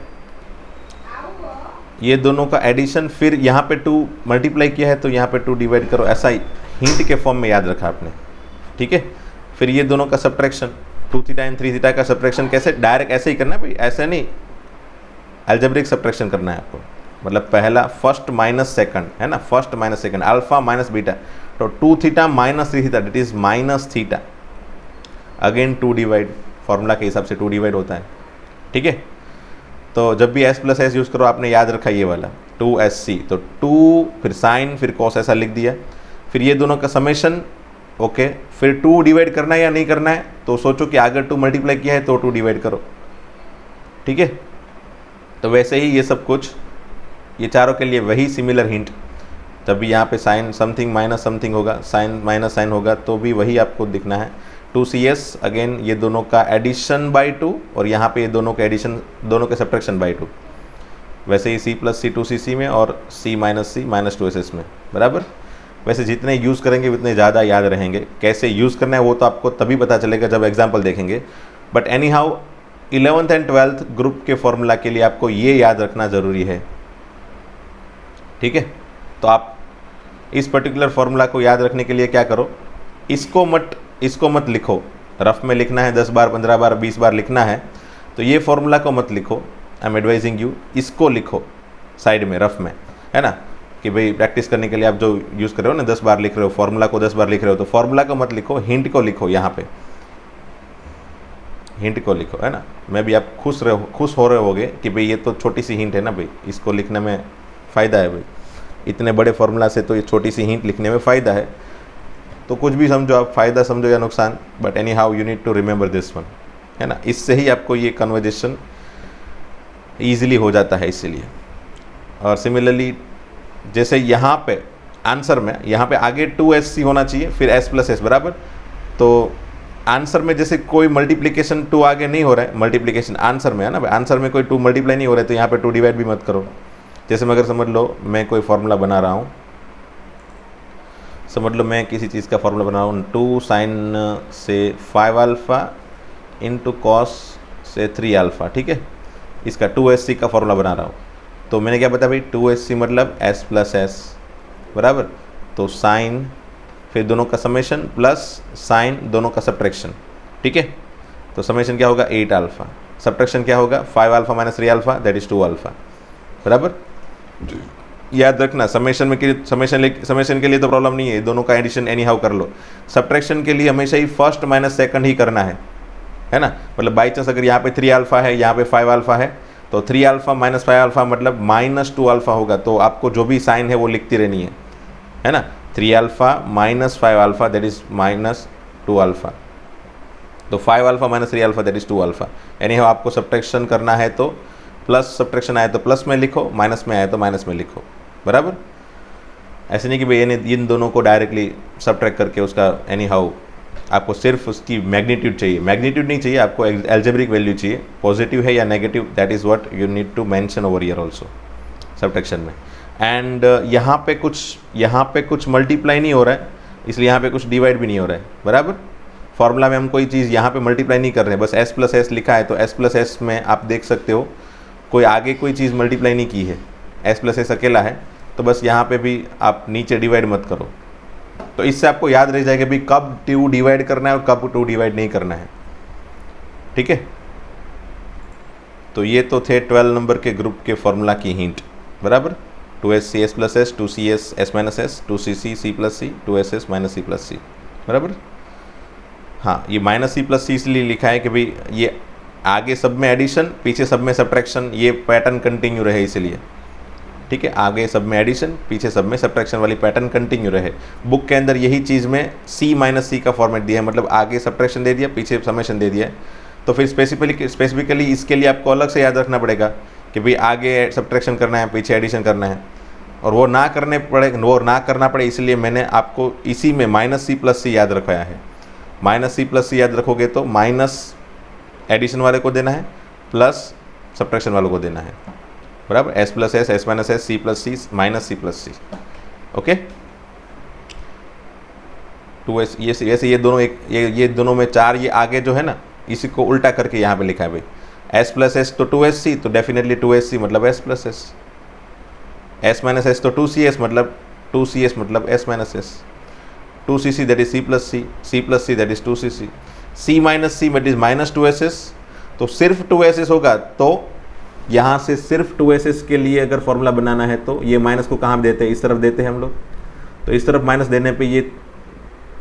ये दोनों का एडिशन, फिर यहाँ पे 2 मल्टीप्लाई किया है तो यहाँ पे 2 डिवाइड करो, ऐसा ही हिंट के फॉर्म में याद रखा आपने। ठीक है, फिर ये दोनों का सब्ट्रैक्शन, 2 थीटा एंड 3 थीटा का सब्ट्रैक्शन कैसे, डायरेक्ट ऐसे ही करना है भाई, ऐसे नहीं, अलजेब्रिक सब्ट्रैक्शन करना है आपको। मतलब पहला फर्स्ट माइनस सेकंड, है ना, first minus second, alpha minus beta, तो 2 theta minus 3 theta, that is minus theta, again 2 divide, formula के हिसाब से 2 डिवाइड होता है। ठीक है, तो जब भी s प्लस एस यूज़ करो आपने याद रखा ये वाला 2sc, तो 2 फिर साइन फिर कॉस ऐसा लिख दिया, फिर ये दोनों का समेशन, ओके, फिर 2 डिवाइड करना है या नहीं करना है, तो सोचो कि अगर 2 मल्टीप्लाई किया है तो 2 डिवाइड करो। ठीक है, तो वैसे ही ये सब कुछ, ये चारों के लिए वही सिमिलर हिंट, जब भी यहाँ पे साइन समथिंग माइनस समथिंग होगा, साइन माइनस साइन होगा, तो भी वही आपको दिखना है। 2cs अगेन ये दोनों का एडिशन बाई 2, और यहाँ पे ये दोनों का एडिशन, दोनों के सब्ट्रैक्शन बाई 2। वैसे ही c प्लस सी 2cc में और c minus c minus 2ss में बराबर। वैसे जितने यूज़ करेंगे उतने ज़्यादा याद रहेंगे, कैसे यूज़ करना है वो तो आपको तभी पता चलेगा जब एग्जाम्पल देखेंगे। But any how 11th and 12th group के फॉर्मूला के लिए आपको ये याद रखना ज़रूरी है। ठीक है, तो आप इस पर्टिकुलर फार्मूला को याद रखने के लिए क्या करो, इसको मत लिखो, रफ में लिखना है 10 बार 15 बार 20 बार लिखना है, तो ये फार्मूला को मत लिखो, आई एम एडवाइजिंग यू, इसको लिखो साइड में रफ में, है ना, कि भाई प्रैक्टिस करने के लिए आप जो यूज़ कर रहे हो ना 10 बार लिख रहे हो, फार्मूला को 10 बार लिख रहे हो, तो फार्मूला को मत लिखो, हिंट को लिखो, यहाँ पे हिंट को लिखो, है ना। मैं भी आप खुश हो रहे होगे कि भाई ये तो छोटी सी हिंट है ना भाई, इसको लिखने में फ़ायदा है भाई, इतने बड़े फार्मूला से तो ये छोटी सी हिंट लिखने में फ़ायदा है। तो कुछ भी समझो आप, फ़ायदा समझो या नुकसान, but anyhow you need to remember this one, है ना। इससे ही आपको ये कन्वर्जेशन ईजिली हो जाता है इसीलिए। और सिमिलरली जैसे यहाँ पे आंसर में, यहाँ पे आगे 2sc होना चाहिए, फिर s प्लस एस बराबर, तो आंसर में जैसे कोई मल्टीप्लिकेशन 2 आगे नहीं हो रहा है, मल्टीप्लिकेशन आंसर में है ना, आंसर में कोई 2 मल्टीप्लाई नहीं हो रहा है, तो यहाँ पे 2 डिवाइड भी मत करो। जैसे मैं अगर समझ लो मैं कोई फार्मूला बना रहा हूँ, समझ लो मैं किसी चीज़ का फार्मूला बना रहा हूँ, 2 साइन से 5 अल्फ़ा इंटू कॉस से 3 अल्फ़ा, ठीक है, इसका 2sc का फार्मूला बना रहा हूँ। तो मैंने क्या बताया भाई, 2sc मतलब s प्लस एस बराबर, तो साइन फिर दोनों का समेशन प्लस साइन दोनों का सब्ट्रैक्शन, ठीक है। तो समेशन क्या होगा 8 अल्फा, सब्ट्रैक्शन क्या होगा 5 alpha minus 3 alpha that is 2 alpha. बराबर, याद रखना समेशन के लिए तो प्रॉब्लम नहीं है, दोनों का एडिशन एनी हाउ कर लो। सब्ट्रैक्शन के लिए हमेशा ही फर्स्ट माइनस सेकंड ही करना है ना। मतलब बाई चांस अगर यहाँ पे 3 अल्फा है, यहाँ पे 5 अल्फा है, तो 3 अल्फा माइनस 5 अल्फा मतलब माइनस 2 अल्फा होगा। तो आपको जो भी साइन है वो लिखती रहनी है ना। 3 alpha minus 5 alpha that is minus 2 alpha. तो 5 alpha minus 3 alpha that is 2 alpha. यानी आपको सब्ट्रैक्शन करना है तो प्लस, सब्ट्रैक्शन आए तो प्लस में लिखो, माइनस में आए तो माइनस में लिखो। बराबर, ऐसे नहीं कि भाई इन दोनों को डायरेक्टली सब्ट्रैक्ट करके उसका एनी हाउ, आपको सिर्फ उसकी मैग्नीट्यूड चाहिए, मैग्नीट्यूड नहीं चाहिए आपको, एल्जेब्रिक वैल्यू चाहिए, पॉजिटिव है या negative, that is what you need to mention over here also subtraction में। एंड यहाँ पे कुछ मल्टीप्लाई नहीं हो रहा है, इसलिए यहाँ पे कुछ डिवाइड भी नहीं हो रहा है। बराबर, फॉर्मूला में हम कोई चीज़ यहाँ पे मल्टीप्लाई नहीं कर रहे हैं, बस s प्लस एस लिखा है, तो s प्लस एस में आप देख सकते हो कोई आगे कोई चीज़ मल्टीप्लाई नहीं की है, s प्लस एस अकेला है, तो बस यहाँ पे भी आप नीचे डिवाइड मत करो। तो इससे आपको याद रह जाएगा भी कब 2 डिवाइड करना है और कब 2 डिवाइड नहीं करना है। ठीक है, तो ये तो थे 12 नंबर के ग्रुप के फॉर्मूला की हिंट। बराबर, 2sc s plus s, 2cs s minus s, 2cc c plus c, 2ss minus c plus c. बराबर, हाँ ये माइनस सी प्लस सी इसलिए लिखा है कि भाई ये आगे सब में एडिशन, पीछे सब में सब्ट्रैक्शन, ये पैटर्न कंटिन्यू रहे इसलिए। ठीक है, आगे सब में एडिशन, पीछे सब में सब्ट्रैक्शन वाली पैटर्न कंटिन्यू रहे। बुक के अंदर यही चीज़ में c माइनस सी का फॉर्मेट दिया है, मतलब आगे सब्ट्रैक्शन दे दिया, पीछे समेशन दे दिया है। तो फिर स्पेसिफिकली इसके लिए आपको अलग से याद रखना पड़ेगा कि भाई आगे सब्ट्रैक्शन करना है, पीछे एडिशन करना है, और वो ना करना पड़े इसलिए मैंने आपको इसी में माइनस सी प्लस सी याद रखाया है। माइनस सी प्लस सी याद रखोगे तो माइनस एडिशन वाले को देना है, प्लस सब्ट्रैक्शन वालों को देना है। बराबर, s plus s, s minus s, c plus c, minus c plus c. Okay, 2s ये दोनों ये दोनों में 4, ये आगे जो है ना इसी को उल्टा करके यहाँ पे लिखा है भाई, s प्लस एस तो 2sc, तो डेफिनेटली 2sc मतलब s plus s, s minus s तो 2cs मतलब 2cs मतलब s minus s, 2cc that is c plus c, c plus c that is 2cc, c minus c that is minus 2ss। तो सिर्फ 2ss होगा, तो यहाँ से सिर्फ 2ss के लिए अगर फॉर्मूला बनाना है तो ये माइनस को कहाँ देते हैं, इस तरफ देते हैं हम लोग। तो इस तरफ माइनस देने पे ये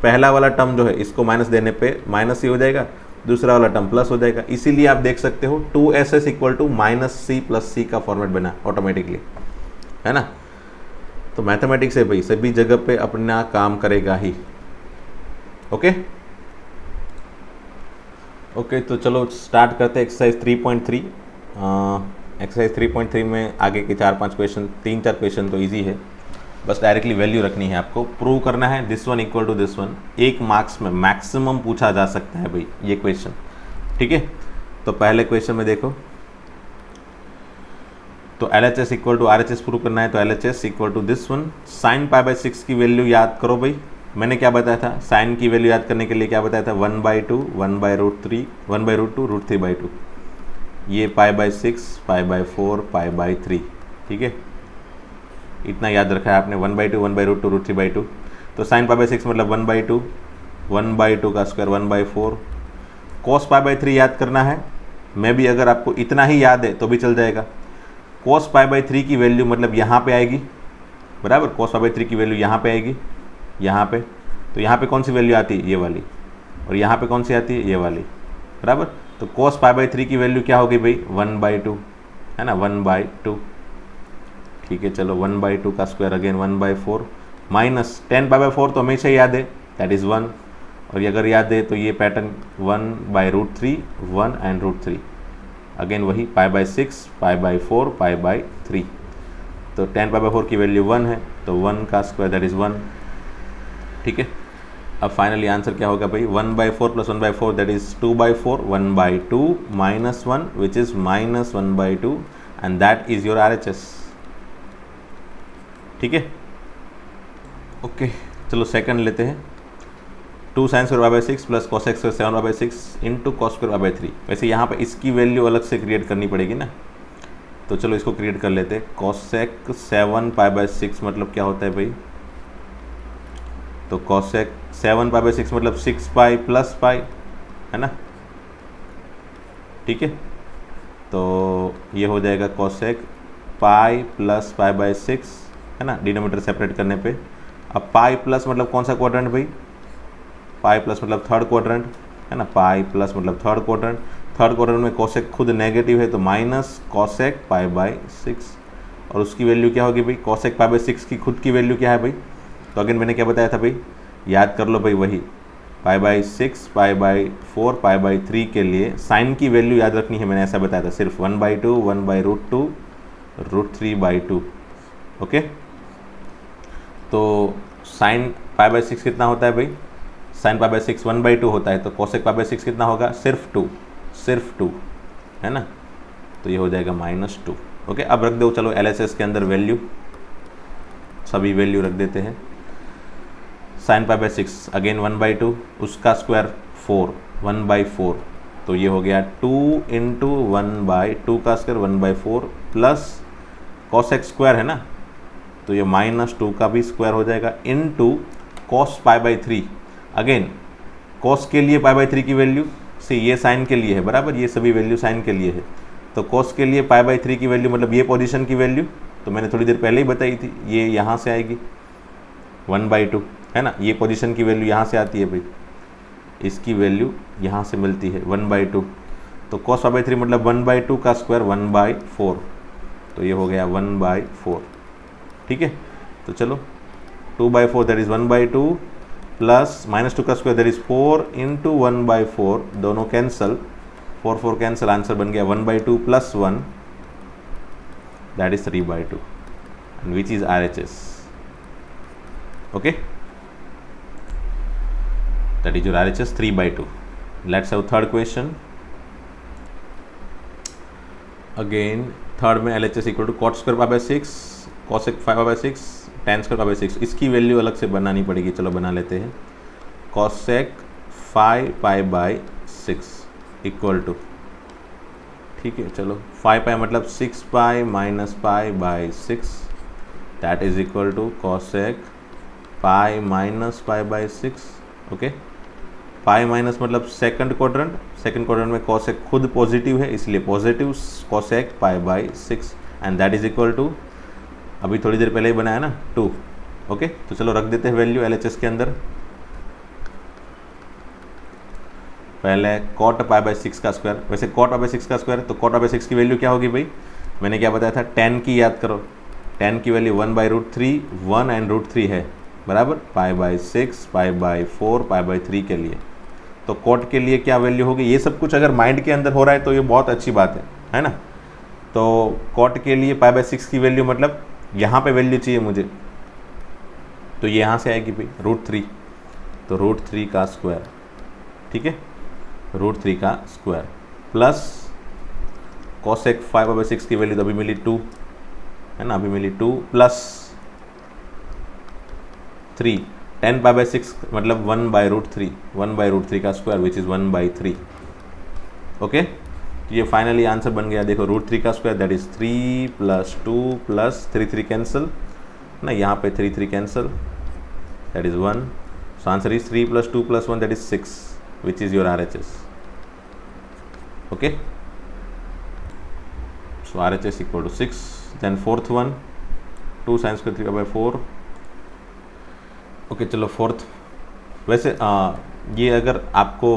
पहला वाला टर्म जो है इसको माइनस देने पे माइनस ही हो जाएगा, दूसरा वाला टर्म प्लस हो जाएगा। इसीलिए आप देख सकते हो 2ss equal to minus c plus c का फॉर्मेट बना ऑटोमेटिकली, है ना। तो मैथमेटिक्स है भाई, सभी जगह पे अपना काम करेगा ही। ओके ओके, तो चलो स्टार्ट करते हैं एक्सरसाइज 3.3। एक्सरसाइज 3.3 में आगे के 4-5 क्वेश्चन, 3-4 क्वेश्चन तो इजी है, बस डायरेक्टली वैल्यू रखनी है आपको, प्रूव करना है this one equal to this one. 1 marks में मैक्सिमम पूछा जा सकता है भाई ये क्वेश्चन। ठीक है, तो पहले क्वेश्चन में देखो, तो LHS equal to RHS prove करना है, तो LHS equal to this one. Sine pi by 6 की वैल्यू याद करो भाई, मैंने क्या बताया था, साइन की वैल्यू याद करने के लिए क्या बताया था, 1/2, 1/√3, 1/√2, √3/2, ये पाई by 6, pi by 4, pi by 3। ठीक है, इतना याद रखा है आपने, 1/2, 1/√2, √3/2। तो साइन पाई बाई 6 मतलब 1/2, 1/2 का स्क्वायर 1/4। कॉस पाई बाई 3 याद करना है, मैं भी अगर आपको इतना ही याद है तो भी चल जाएगा। कॉस पाई बाई 3 की वैल्यू मतलब यहाँ पे आएगी। बराबर, कॉस पाई बाई 3 की वैल्यू यहाँ पे आएगी, यहाँ पे। तो यहाँ पे कौन सी वैल्यू आती है, ये वाली, और यहाँ पे कौन सी आती है, ये वाली। बराबर, तो cos पाई बाई 3 की वैल्यू क्या होगी भाई, 1/2, है ना, 1/2। ठीक है, चलो 1/2 का square again 1/4, minus 10 pi by 4 तो हमेशा याद है, दैट इज़ 1। और ये अगर याद है तो ये पैटर्न 1/√3, 1 एंड √3, अगेन वही पाई by 6, pi by 4, pi by 3। तो 10 पाई बाई 4 की वैल्यू 1 है, तो 1 का स्क्वायर दैट इज़ 1। ठीक है, अब फाइनली आंसर क्या होगा भाई, 1/4 plus 1/4 that is 2/4, 1/2 minus 1 which is minus 1/2 and that is your RHS। ठीक है, ओके, चलो सेकंड लेते हैं। 2 sin square y by 6 plus cos x square 7 y by 6 into cos square y by 3। वैसे यहाँ पे इसकी वैल्यू अलग से क्रिएट करनी पड़ेगी ना, तो चलो इसको क्रिएट कर लेते हैं। cosec 7 पाई बाई 6 मतलब क्या होता है भाई, तो cosec 7 पाई बाई 6 मतलब 6 पाई प्लस पाई, है ना। ठीक है, तो ये हो जाएगा cosec pi plus pi by 6, है ना, डिनोमिनेटर सेपरेट करने पे। अब पाई प्लस मतलब कौन सा क्वाड्रेंट भाई, पाई प्लस मतलब थर्ड क्वाड्रेंट, है ना, पाई प्लस मतलब थर्ड क्वाड्रेंट। थर्ड क्वाड्रेंट में कोसेक खुद नेगेटिव है तो माइनस कोसेक पाई बाई 6, और उसकी वैल्यू क्या होगी भाई, कोसेक पाई बाई 6 की खुद की वैल्यू क्या है भाई, तो अगेन मैंने क्या बताया था भाई, याद कर लो भाई, वही पाई by 6, pi by 4, pi by 3 के लिए साइन की वैल्यू याद रखनी है, मैंने ऐसा बताया था, सिर्फ 1/2, 1/√2, √3/2। ओके, तो साइन पाई बाई 6 कितना होता है भाई, साइन पाई बाई 6 1/2 होता है, तो कोसेक पाई बाई 6 कितना होगा, सिर्फ 2, है ना, तो ये हो जाएगा -2। ओके, अब रख दो चलो LHS के अंदर वैल्यू, सभी वैल्यू रख देते हैं। साइन पाई बाई 6 अगेन 1/2, उसका स्क्वायर 4, 1/4, तो ये हो गया 2 × 1/2 का स्क्वायर 1/4 प्लस कोसेक स्क्वायर है ना, तो ये -2 का भी स्क्वायर हो जाएगा into cos pi by 3। Again cos के लिए पाई बाई 3 की वैल्यू से ये साइन के लिए है बराबर, ये सभी वैल्यू साइन के लिए है, तो कॉस के लिए पाई बाई 3 की वैल्यू मतलब ये पोजीशन की वैल्यू तो मैंने थोड़ी देर पहले ही बताई थी, ये यहाँ से आएगी 1/2, है ना, ये पोजीशन की वैल्यू यहाँ से आती है भाई, इसकी वैल्यू यहाँ से मिलती है 1/2, तो कॉस पाई बाई 3 मतलब 1/2 का स्क्वायर 1/4, तो ये हो गया 1/4। ठीक है, तो चलो 2/4 दैट इज़ 1/2 प्लस -2 का स्क्वायर दैट इज़ 4 × 1/4, दोनों कैंसल, 4 कैंसल, आंसर बन गया 1/2 + 1 that is 3/2 and which is RHS। Okay, that is your RHS 3/2। Let's have third question. Again third में LHS equal to cot square pi by 6, cosec 5 by 6, tan square pi by 6, इसकी value अलग से बनानी पड़ेगी, चलो बना लेते हैं। cosec 5 pi by 6 equal to, ठीक है चलो 5 पाई मतलब 6 pi minus pi by 6 that is equal to cosec pi minus pi by 6। Okay, pi minus मतलब सेकंड क्वाड्रेंट में cosec खुद पॉजिटिव है इसलिए positive cosec pi by 6 and that is equal to, अभी थोड़ी देर पहले ही बनाया ना 2। ओके, तो चलो रख देते हैं वैल्यू LHS के अंदर। पहले cot पाई बाई 6 का स्क्वायर, वैसे cot पाई बाई 6 का स्क्वायर, तो cot पाई बाई 6 की वैल्यू क्या होगी भाई, मैंने क्या बताया था, tan की याद करो, tan की वैल्यू 1/√3, 1 एंड √3 है बराबर, पाई by 6, pi by 4, pi by 3 के लिए, तो cot के लिए क्या वैल्यू होगी, ये सब कुछ अगर माइंड के अंदर हो रहा है तो ये बहुत अच्छी बात है ना। तो cot के लिए पाई बाई 6 की वैल्यू मतलब यहाँ पे वैल्यू चाहिए मुझे, तो ये यहाँ से आएगी भाई √3, तो √3 का स्क्वायर, ठीक है, √3 का स्क्वायर प्लस cosec 5 बाई 6 की वैल्यू तो अभी मिली 2, है ना, अभी मिली 2 प्लस 3, tan पाई बाई 6 मतलब 1/√3 का स्क्वायर विच इज़ 1/3। ओके, ये फाइनली आंसर बन गया, देखो √3 का स्क्वायर दैट इज़ 3 + 2 + 3 कैंसिल ना, यहाँ पे 3 cancel that is 1, so answer is 3 + 2 + 1 that is 6 which is your RHS. Okay, so RHS equal to 6. Then fourth one 2 sin square 3/4। Okay चलो fourth, वैसे ये अगर आपको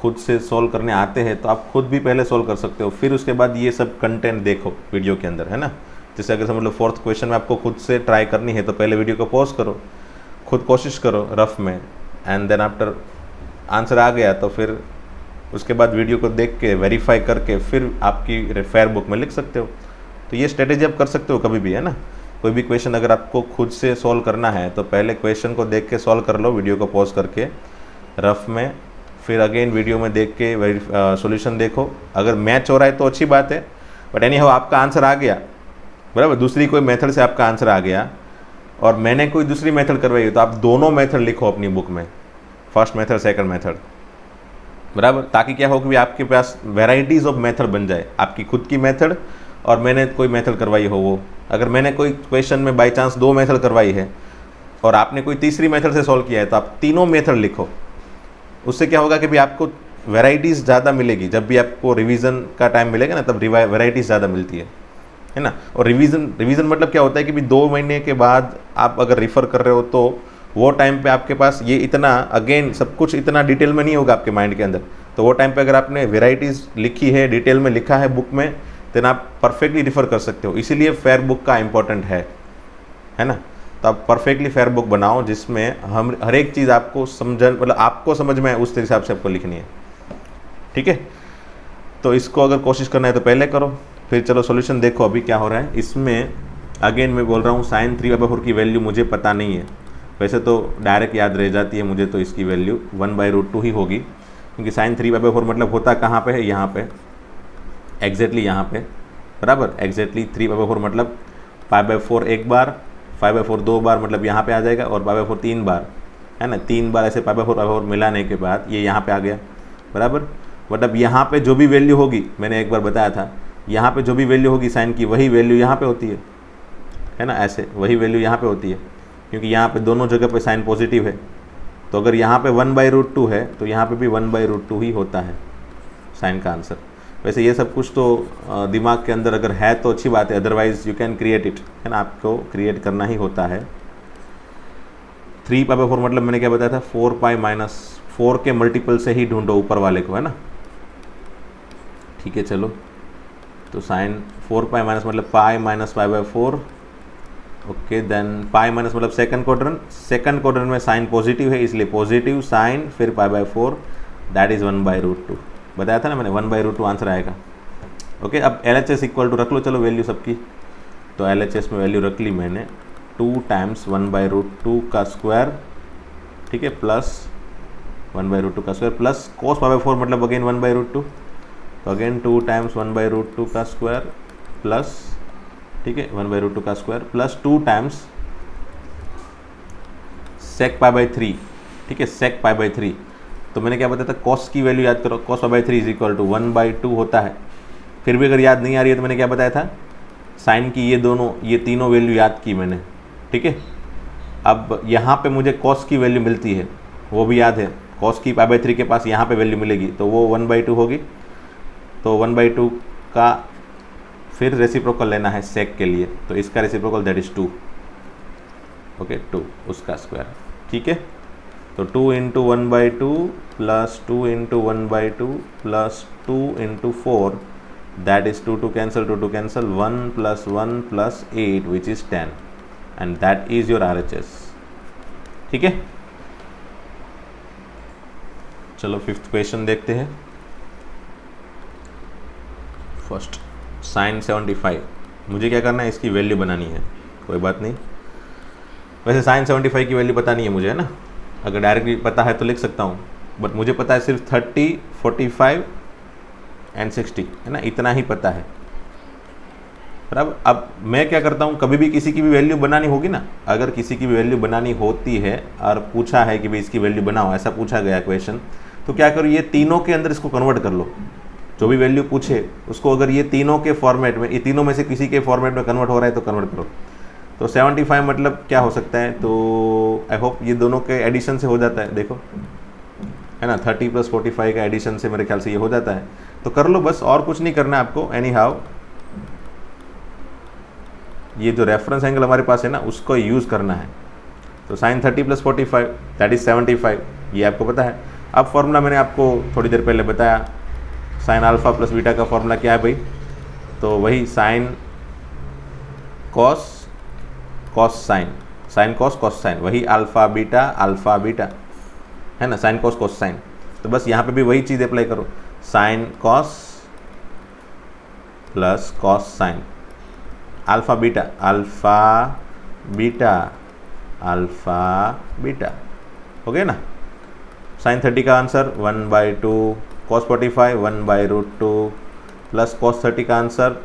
खुद से सॉल्व करने आते हैं तो आप खुद भी पहले सॉल्व कर सकते हो, फिर उसके बाद ये सब कंटेंट देखो वीडियो के अंदर, है ना। जैसे अगर समझ लो फोर्थ क्वेश्चन में आपको खुद से ट्राई करनी है तो पहले वीडियो को पॉज करो, खुद कोशिश करो रफ में, एंड देन आफ्टर आंसर आ गया तो फिर उसके बाद वीडियो को देख के वेरीफाई करके फिर आपकी फेयर बुक में लिख सकते हो। तो ये स्ट्रेटेजी आप कर सकते हो कभी भी, है ना। कोई भी क्वेश्चन अगर आपको खुद से सॉल्व करना है तो पहले क्वेश्चन को देख के सॉल्व कर लो, वीडियो को पॉज करके रफ में, फिर अगेन वीडियो में देख के सॉल्यूशन देखो। अगर मैच हो रहा है तो अच्छी बात है, बट एनी हाउ आपका आंसर आ गया बराबर, दूसरी कोई मेथड से आपका आंसर आ गया और मैंने कोई दूसरी मेथड करवाई तो आप दोनों मेथड लिखो अपनी बुक में, फर्स्ट मेथड सेकंड मेथड बराबर, ताकि क्या हो कि आपके पास वेराइटीज़ ऑफ मेथड बन जाए, आपकी खुद की मेथड और मैंने कोई मेथड करवाई हो वो। अगर मैंने कोई क्वेश्चन में बाई चांस 2 मेथड करवाई है और आपने कोई तीसरी मेथड से सॉल्व किया है तो आप तीनों मेथड लिखो। उससे क्या होगा कि भी आपको वेराइटीज़ ज़्यादा मिलेगी। जब भी आपको रिवीजन का टाइम मिलेगा ना, तब वेराइटीज़ ज़्यादा मिलती है ना। और रिवीजन मतलब क्या होता है कि भी 2 महीने के बाद आप अगर रिफ़र कर रहे हो तो वो टाइम पे आपके पास ये इतना अगेन सब कुछ इतना डिटेल में नहीं होगा आपके माइंड के अंदर। तो वो टाइम पे अगर आपने वेराइटीज़ लिखी है, डिटेल में लिखा है बुक में, देन आप परफेक्टली रिफ़र कर सकते हो। इसीलिए फेयर बुक का इम्पोर्टेंट है ना। तो आप परफेक्टली फेयर बुक बनाओ जिसमें हम हर एक चीज़ आपको मतलब आपको समझ में आए, उस हिसाब से आपको लिखनी है, ठीक है। तो इसको अगर कोशिश करना है तो पहले करो, फिर चलो सॉल्यूशन देखो अभी क्या हो रहा है इसमें। अगेन मैं बोल रहा हूँ sin 3/4 की वैल्यू मुझे पता नहीं है, वैसे तो डायरेक्ट याद रह जाती है मुझे, तो इसकी वैल्यू 1/√2 ही होगी, क्योंकि sin 3/4 मतलब होता कहाँ पे है, यहाँ पे एग्जैक्टली यहाँ पे, बराबर। एग्जैक्टली 3/4 मतलब π/4 एक बार, 5/4 2 बार, मतलब यहाँ पे आ जाएगा, और π/4 3 बार, है ना। 3 बार ऐसे π/4 मिलाने के बाद ये यहाँ पे आ गया, बराबर। मतलब यहाँ पे जो भी वैल्यू होगी, मैंने एक बार बताया था, यहाँ पे जो भी वैल्यू होगी साइन की, वही वैल्यू यहाँ पे होती है ना। ऐसे वही वैल्यू यहाँ पे होती है, क्योंकि यहाँ पे दोनों जगह पे साइन पॉजिटिव है। तो अगर यहाँ पे 1/√2 है तो यहाँ पे भी 1/√2 ही होता है साइन का आंसर। वैसे ये सब कुछ तो दिमाग के अंदर अगर है तो अच्छी बात है, otherwise you can create it, है ना। आपको क्रिएट करना ही होता है। 3/4 मतलब मैंने क्या बताया था, 4π-4 के मल्टीपल से ही ढूंढो ऊपर वाले को, है ना। ठीक है, चलो। तो साइन 4π- मतलब π-π/4, ओके। देन पाई माइनस मतलब सेकंड क्वाड्रेंट में साइन पॉजिटिव है, इसलिए पॉजिटिव साइन फिर π/4, दैट इज़ 1/√2। बताया था ना मैंने, 1/√2 आंसर आएगा, ओके। अब LHS इक्वल टू रख लो, चलो वैल्यू सबकी। तो LHS में वैल्यू रख ली मैंने 2 टाइम्स 1/√2 का स्क्वायर, ठीक है, प्लस 1/√2 का स्क्वायर, प्लस cos π/4 मतलब अगेन 1/√2, तो अगेन 2 टाइम्स 1/√2 का स्क्वायर प्लस, ठीक है, 1/√2 का स्क्वायर प्लस 2 टाइम्स sec π/3, ठीक है, sec π/3। तो मैंने क्या बताया था, cos की वैल्यू याद करो, cos π/3 इज इक्वल टू 1/2 होता है। फिर भी अगर याद नहीं आ रही है तो मैंने क्या बताया था, साइन की ये तीनों वैल्यू याद की मैंने, ठीक है। अब यहाँ पे मुझे cos की वैल्यू मिलती है, वो भी याद है, cos की π/3 के पास यहाँ पे वैल्यू मिलेगी, तो वो 1/2 होगी। तो 1/2 का फिर रेसिप्रोकल लेना है sec के लिए, तो इसका रेसिप्रोकल दैट इज 2, ओके, 2 उसका स्क्वायर, ठीक है। तो 2 × 1/2 plus 2 × 1/2 plus 2 × 4, that is 2 cancel, 2 cancel, 1 + 1 + 8 which is 10, and that is your RHS, ठीक है। चलो 5th क्वेश्चन देखते हैं। फर्स्ट साइन 75, मुझे क्या करना है, इसकी वैल्यू बनानी है, कोई बात नहीं। वैसे साइन 75 की वैल्यू पता नहीं है मुझे, है ना। अगर डायरेक्टली पता है तो लिख सकता हूँ, बट मुझे पता है सिर्फ 30, 45 एंड 60, है ना, इतना ही पता है, बराबर। अब मैं क्या करता हूँ, कभी भी किसी की भी वैल्यू बनानी होगी ना, अगर किसी की भी वैल्यू बनानी होती है और पूछा है कि भाई इसकी वैल्यू बनाओ, ऐसा पूछा गया क्वेश्चन, तो क्या करो, ये तीनों के अंदर इसको कन्वर्ट कर लो। जो भी वैल्यू पूछे उसको अगर ये तीनों के फॉर्मेट में, ये तीनों में से किसी के फॉर्मेट में कन्वर्ट हो रहा है तो कन्वर्ट करो। तो 75 मतलब क्या हो सकता है, तो आई होप ये दोनों के एडिशन से हो जाता है, देखो, है ना। 30 + 45 का एडिशन से मेरे ख्याल से ये हो जाता है, तो कर लो बस, और कुछ नहीं करना है आपको। एनी हाउ ये जो रेफरेंस एंगल हमारे पास है ना, उसको यूज़ करना है। तो साइन 30 + 45 दैट इज 75, ये आपको पता है। अब फॉर्मूला मैंने आपको थोड़ी देर पहले बताया, साइन अल्फा प्लस बीटा का फॉर्मूला क्या है भाई, तो वही sine cos sine, sine cos sine, वही अल्फा बीटा, है ना, साइन कॉस साइन। तो बस यहाँ पे भी वही चीज़ अप्लाई करो, sine cos plus cos sine, alpha beta, हो गया ना। साइन 30 का आंसर 1/2, cos 45 1/√2 प्लस cos 30 का आंसर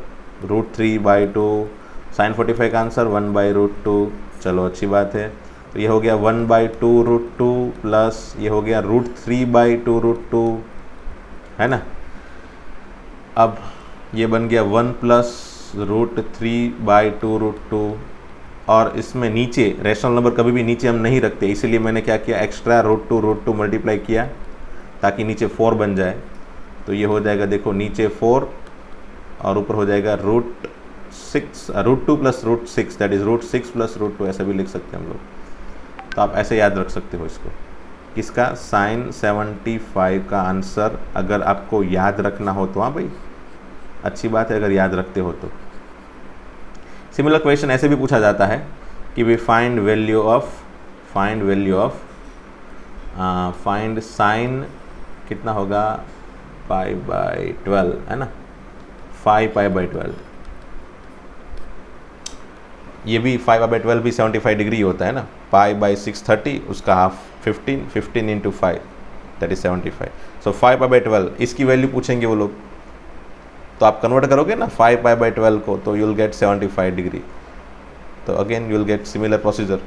√3/2, साइन 45 का आंसर 1/√2। चलो अच्छी बात है। तो ये हो गया 1/2√2 प्लस ये हो गया √3/2√2, है ना। अब ये बन गया 1 + √3/2√2, और इसमें नीचे रैशनल नंबर कभी भी नीचे हम नहीं रखते, इसीलिए मैंने क्या किया, एक्स्ट्रा √2 मल्टीप्लाई किया, ताकि नीचे 4 बन जाए। तो ये हो जाएगा देखो नीचे 4 और ऊपर हो जाएगा √2 प्लस √6 दैट इज़ √6 प्लस √2, ऐसा भी लिख सकते हैं हम लोग। तो आप ऐसे याद रख सकते हो इसको। किसका? साइन 75 का आंसर अगर आपको याद रखना हो तो हाँ भाई अच्छी बात है अगर याद रखते हो तो। सिमिलर क्वेश्चन ऐसे भी पूछा जाता है कि वी फाइंड साइन कितना होगा π/12 है ना, 5π/12। ये भी 5π/12 भी 75 डिग्री होता है ना, π/630 उसका हाफ 15 इंटू 5 दैट इज 75। सो 5π/12 इसकी वैल्यू पूछेंगे वो लोग, तो आप कन्वर्ट करोगे ना 5π/12 को तो यू विल गेट 75 डिग्री। तो again you will get similar procedure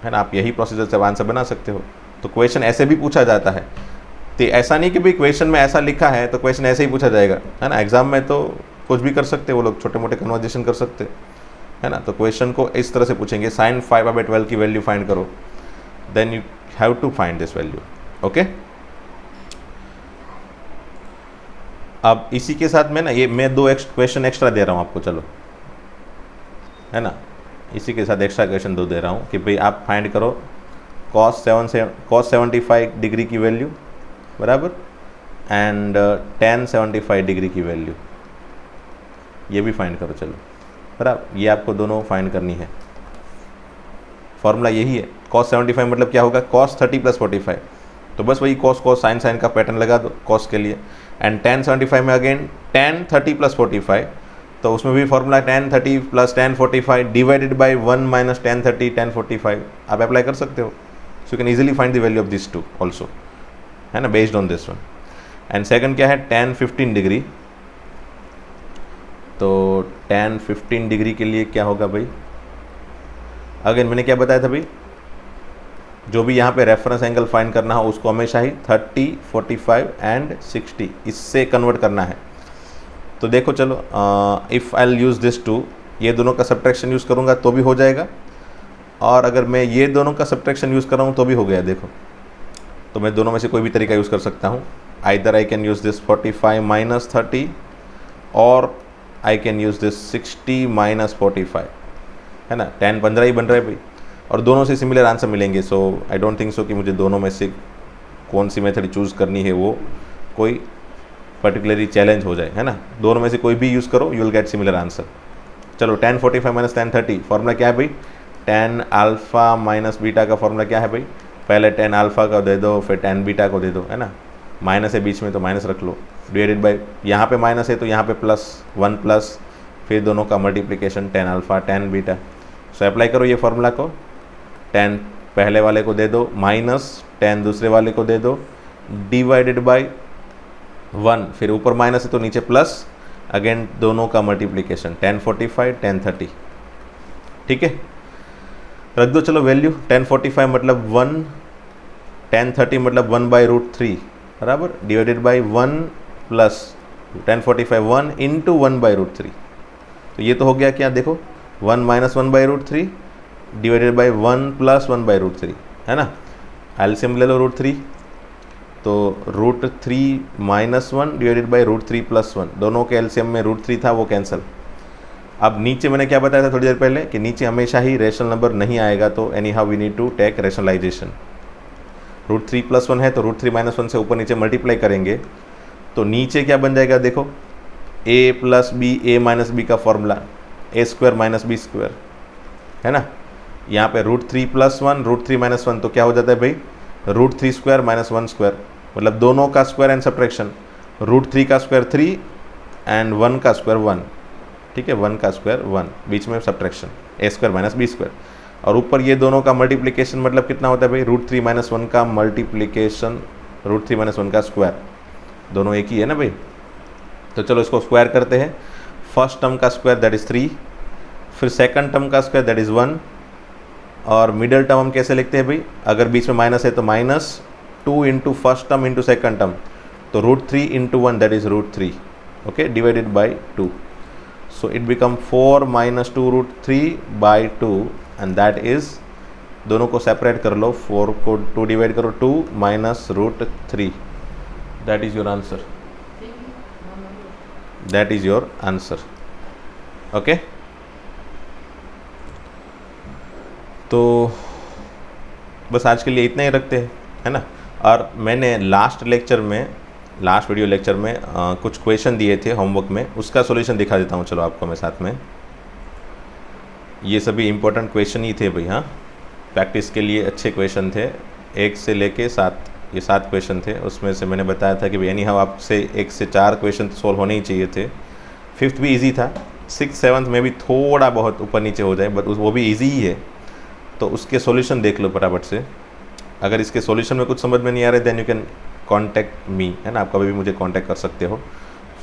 है ना, आप यही प्रोसीजर से आंसर बना सकते हो। तो क्वेश्चन ऐसे भी पूछा जाता है, तो ऐसा नहीं कि भाई क्वेश्चन में ऐसा लिखा है तो क्वेश्चन ऐसे ही पूछा जाएगा है ना। एग्जाम में तो कुछ भी कर सकते वो लोग, छोटे मोटे कन्वर्जेशन कर सकते है ना। तो क्वेश्चन को इस तरह से पूछेंगे साइन 5/12 की वैल्यू फाइंड करो, then you have to find this value. Okay, अब इसी के साथ में ना ये मैं 2 क्वेश्चन एक्स्ट्रा दे रहा हूँ आपको, चलो है ना, इसी के साथ एक्स्ट्रा क्वेश्चन 2 दे रहा हूँ कि भाई आप फाइंड करो cos 75 डिग्री की वैल्यू बराबर एंड tan 75 डिग्री की वैल्यू, ये भी फाइंड करो चलो बराबर। ये आपको दोनों फाइंड करनी है। फॉर्मूला यही है, cos 75 मतलब क्या होगा cos 30 प्लस 45, तो बस वही cos साइन का पैटर्न लगा दो cos के लिए। एंड tan 75 में अगेन tan 30 प्लस 45, तो उसमें भी formula tan 30 plus tan 45 divided by 1 minus tan 30 tan 45 आप अप्लाई कर सकते हो। So you can easily find the value of this too also है ना, based on this one. And second क्या है tan 15 डिग्री, तो tan 15 डिग्री के लिए क्या होगा भाई, अगेन मैंने क्या बताया था भाई, जो भी यहाँ पे रेफरेंस एंगल फाइंड करना हो उसको हमेशा ही 30, 45 एंड 60 इससे कन्वर्ट करना है। तो देखो चलो if I will use this two, ये दोनों का सब्ट्रैक्शन यूज़ करूँगा तो भी हो जाएगा, और अगर मैं ये दोनों का सब्ट्रैक्शन यूज़ कर रहा हूँ तो भी हो गया। देखो तो मैं दोनों में से कोई भी तरीका यूज़ कर सकता हूँ। Either I can use this 45 minus 30 और I can use this 60 minus 45 है ना, tan 15 ही बन रहा है भाई, और दोनों से सिमिलर आंसर मिलेंगे। सो आई डोंट थिंक सो कि मुझे दोनों में से कौन सी मेथड चूज़ करनी है वो कोई पर्टिकुलरली चैलेंज हो जाए है ना, दोनों में से कोई भी यूज़ करो you will get similar answer. चलो tan 45 माइनस tan 30 फॉर्मूला क्या है भाई, tan अल्फ़ा माइनस बीटा का फॉर्मूला क्या है भाई, पहले tan अल्फ़ा का दे दो फिर tan बीटा को दे दो है ना, माइनस है बीच में तो माइनस रख लो, डिवाइडेड बाई यहाँ पे माइनस है तो यहाँ पे +1 प्लस फिर दोनों का multiplication tan alpha tan beta. So apply करो ये फार्मूला को, tan पहले वाले को दे दो माइनस tan दूसरे वाले को दे दो डिवाइडेड बाई 1, फिर ऊपर माइनस है तो नीचे प्लस, अगेन दोनों का मल्टीप्लिकेशन tan 45 tan 30। ठीक है, रख दो चलो वैल्यू, tan 45 मतलब 1, tan 30 मतलब 1/√3 बराबर divided by 1 plus tan 45 1 into 1/√3। तो ये तो हो गया क्या, देखो 1 माइनस 1/√3 डिवाइडेड बाई 1 प्लस 1/√3 है ना। एलसीएम ले लो √3, तो √3 माइनस 1 डिवाइडेड बाई √3 प्लस 1, दोनों के एलसीएम में √3 था वो कैंसिल। अब नीचे मैंने क्या बताया था थोड़ी देर पहले कि नीचे हमेशा ही रेशनल नंबर नहीं आएगा, तो anyhow we need to take rationalisation. √3 plus 1 है तो √3 माइनस 1 से ऊपर नीचे मल्टीप्लाई करेंगे तो नीचे क्या बन जाएगा, देखो a plus b a minus b का formula a² minus b square है ना। यहाँ पे √3 प्लस 1 √3 माइनस 1 तो क्या हो जाता है भाई, √3² माइनस 1², मतलब दोनों का स्क्वायर एंड सब्ट्रैक्शन, √3 का स्क्वायर 3 एंड 1 का स्क्वायर 1। ठीक है, 1 का स्क्वायर 1, बीच में सब्ट्रैक्शन a² माइनस b², और ऊपर ये दोनों का मल्टीप्लिकेशन मतलब कितना होता है भाई, √3 माइनस 1 का मल्टीप्लिकेशन √3 माइनस 1 का स्क्वायर, दोनों एक ही है ना भाई। तो चलो इसको स्क्वायर करते हैं, फर्स्ट टर्म का स्क्वायर दैट इज़ 3, फिर सेकंड टर्म का स्क्वायर दैट इज़ 1, और मिडल टर्म हम कैसे लिखते हैं भाई, अगर बीच में माइनस है तो -2 into first term into second term, तो √3 into 1 that is √3 okay divided by 2। So it become 4 minus 2 √3 by 2 and that is, दोनों को सेपरेट कर लो, 4 को 2 डिवाइड करो 2 minus √3 that is your answer, that is your answer. Okay, तो बस आज के लिए इतना ही रखते हैं, है ना। और मैंने लास्ट वीडियो लेक्चर में कुछ क्वेश्चन दिए थे होमवर्क में, उसका सॉल्यूशन दिखा देता हूँ चलो आपको मैं साथ में। ये सभी इम्पोर्टेंट क्वेश्चन ही थे भाई, हाँ, प्रैक्टिस के लिए अच्छे क्वेश्चन थे। 1 से लेके 7, ये 7 क्वेश्चन थे। उसमें से मैंने बताया था कि भाई एनी हाउ आपसे 1 से 4 क्वेश्चन सॉल्व होने ही चाहिए थे। 5th भी इजी था, 6th 7th में भी थोड़ा बहुत ऊपर नीचे हो जाए, बट वो भी इजी ही है। तो उसके सॉल्यूशन देख लो फटाफट से। अगर इसके सॉल्यूशन में कुछ समझ में नहीं आ रहा है then you can contact me, है ना, आप कभी भी मुझे कॉन्टैक्ट कर सकते हो।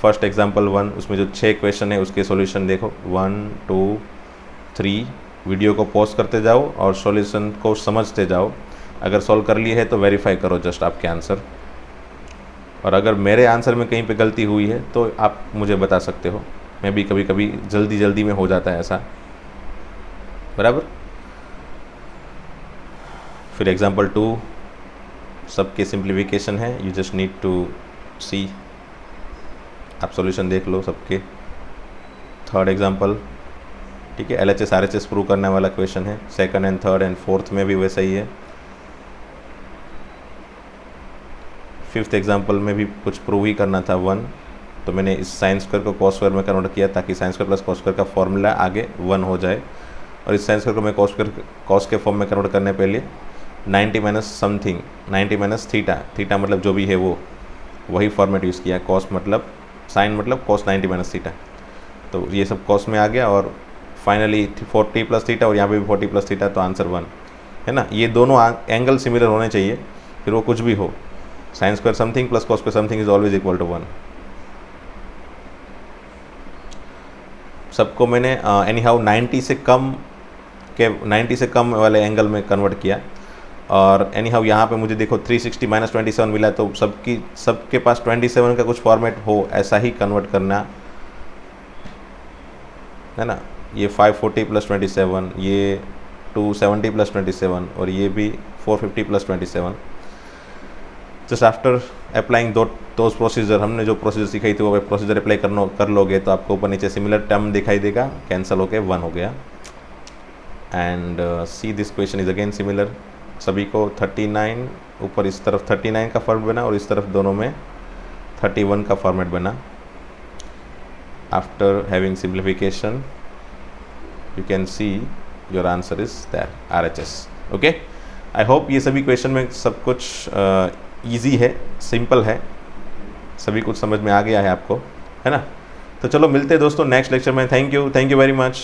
फर्स्ट एग्जाम्पल 1, उसमें जो 6 क्वेश्चन है उसके सॉल्यूशन देखो, 1 2 3। वीडियो को पॉज करते जाओ और सॉल्यूशन को समझते जाओ। अगर सॉल्व कर लिए है तो वेरीफाई करो जस्ट आपके आंसर, और अगर मेरे आंसर में कहीं पे गलती हुई है तो आप मुझे बता सकते हो। मैं भी कभी कभी जल्दी में हो जाता है ऐसा, बराबर। फिर एग्जाम्पल 2 सबके सिंप्लीफिकेशन है, यू जस्ट नीड टू सी, आप सॉल्यूशन देख लो सबके। थर्ड एग्जाम्पल, ठीक है, LHS RHS प्रूव करने वाला क्वेश्चन है। 2nd and 3rd and 4th में भी वैसा ही है। 5th एग्जाम्पल में भी कुछ प्रूव ही करना था 1, तो मैंने इस साइन स्क्वायर को कॉस स्क्वायर में कन्वर्ट किया ताकि sine square plus cos square का फॉर्मूला आगे 1 हो जाए। और इस साइन स्क्वायर को मैं कॉस के फॉर्म में कन्वर्ट करने के लिए 90 माइनस समथिंग, 90 माइनस थीटा मतलब जो भी है वो वही फॉर्मेट यूज़ किया। कॉस मतलब साइन मतलब कॉस 90 माइनस थीटा, तो ये सब कॉस में आ गया। और फाइनली 40 प्लस थीटा, और यहाँ पे भी 40 प्लस थीटा, तो आंसर 1 है ना। ये दोनों एंगल सिमिलर होने चाहिए, फिर वो कुछ भी हो। Sine square something plus cos square something is always equal to 1। सबको मैंने एनी हाउ 90 से कम वाले एंगल में कन्वर्ट किया। और एनी हाउ यहाँ पे मुझे देखो 360 माइनस 27 मिला, तो सबके पास 27 का कुछ फॉर्मेट हो ऐसा ही कन्वर्ट करना है ना। ये 540 प्लस 27, ये 270 प्लस 27, और ये भी 450 plus 27। Just after applying those procedure, हमने जो प्रोसीजर सिखाई थी वो प्रोसीजर अप्लाई कर लोगे तो आपको ऊपर नीचे सिमिलर टर्म दिखाई देगा, कैंसिल होके 1 हो गया। And see this question is again similar, सभी को 39, ऊपर इस तरफ 39 का फॉर्मेट बना और इस तरफ दोनों में 31 का फॉर्मेट बना। After having simplification you can see your answer is that RHS। Okay, I hope ये सभी क्वेश्चन में सब कुछ ईजी है, सिंपल है, सभी कुछ समझ में आ गया है आपको, है ना। तो चलो मिलते हैं दोस्तों नेक्स्ट लेक्चर में। Thank you very much.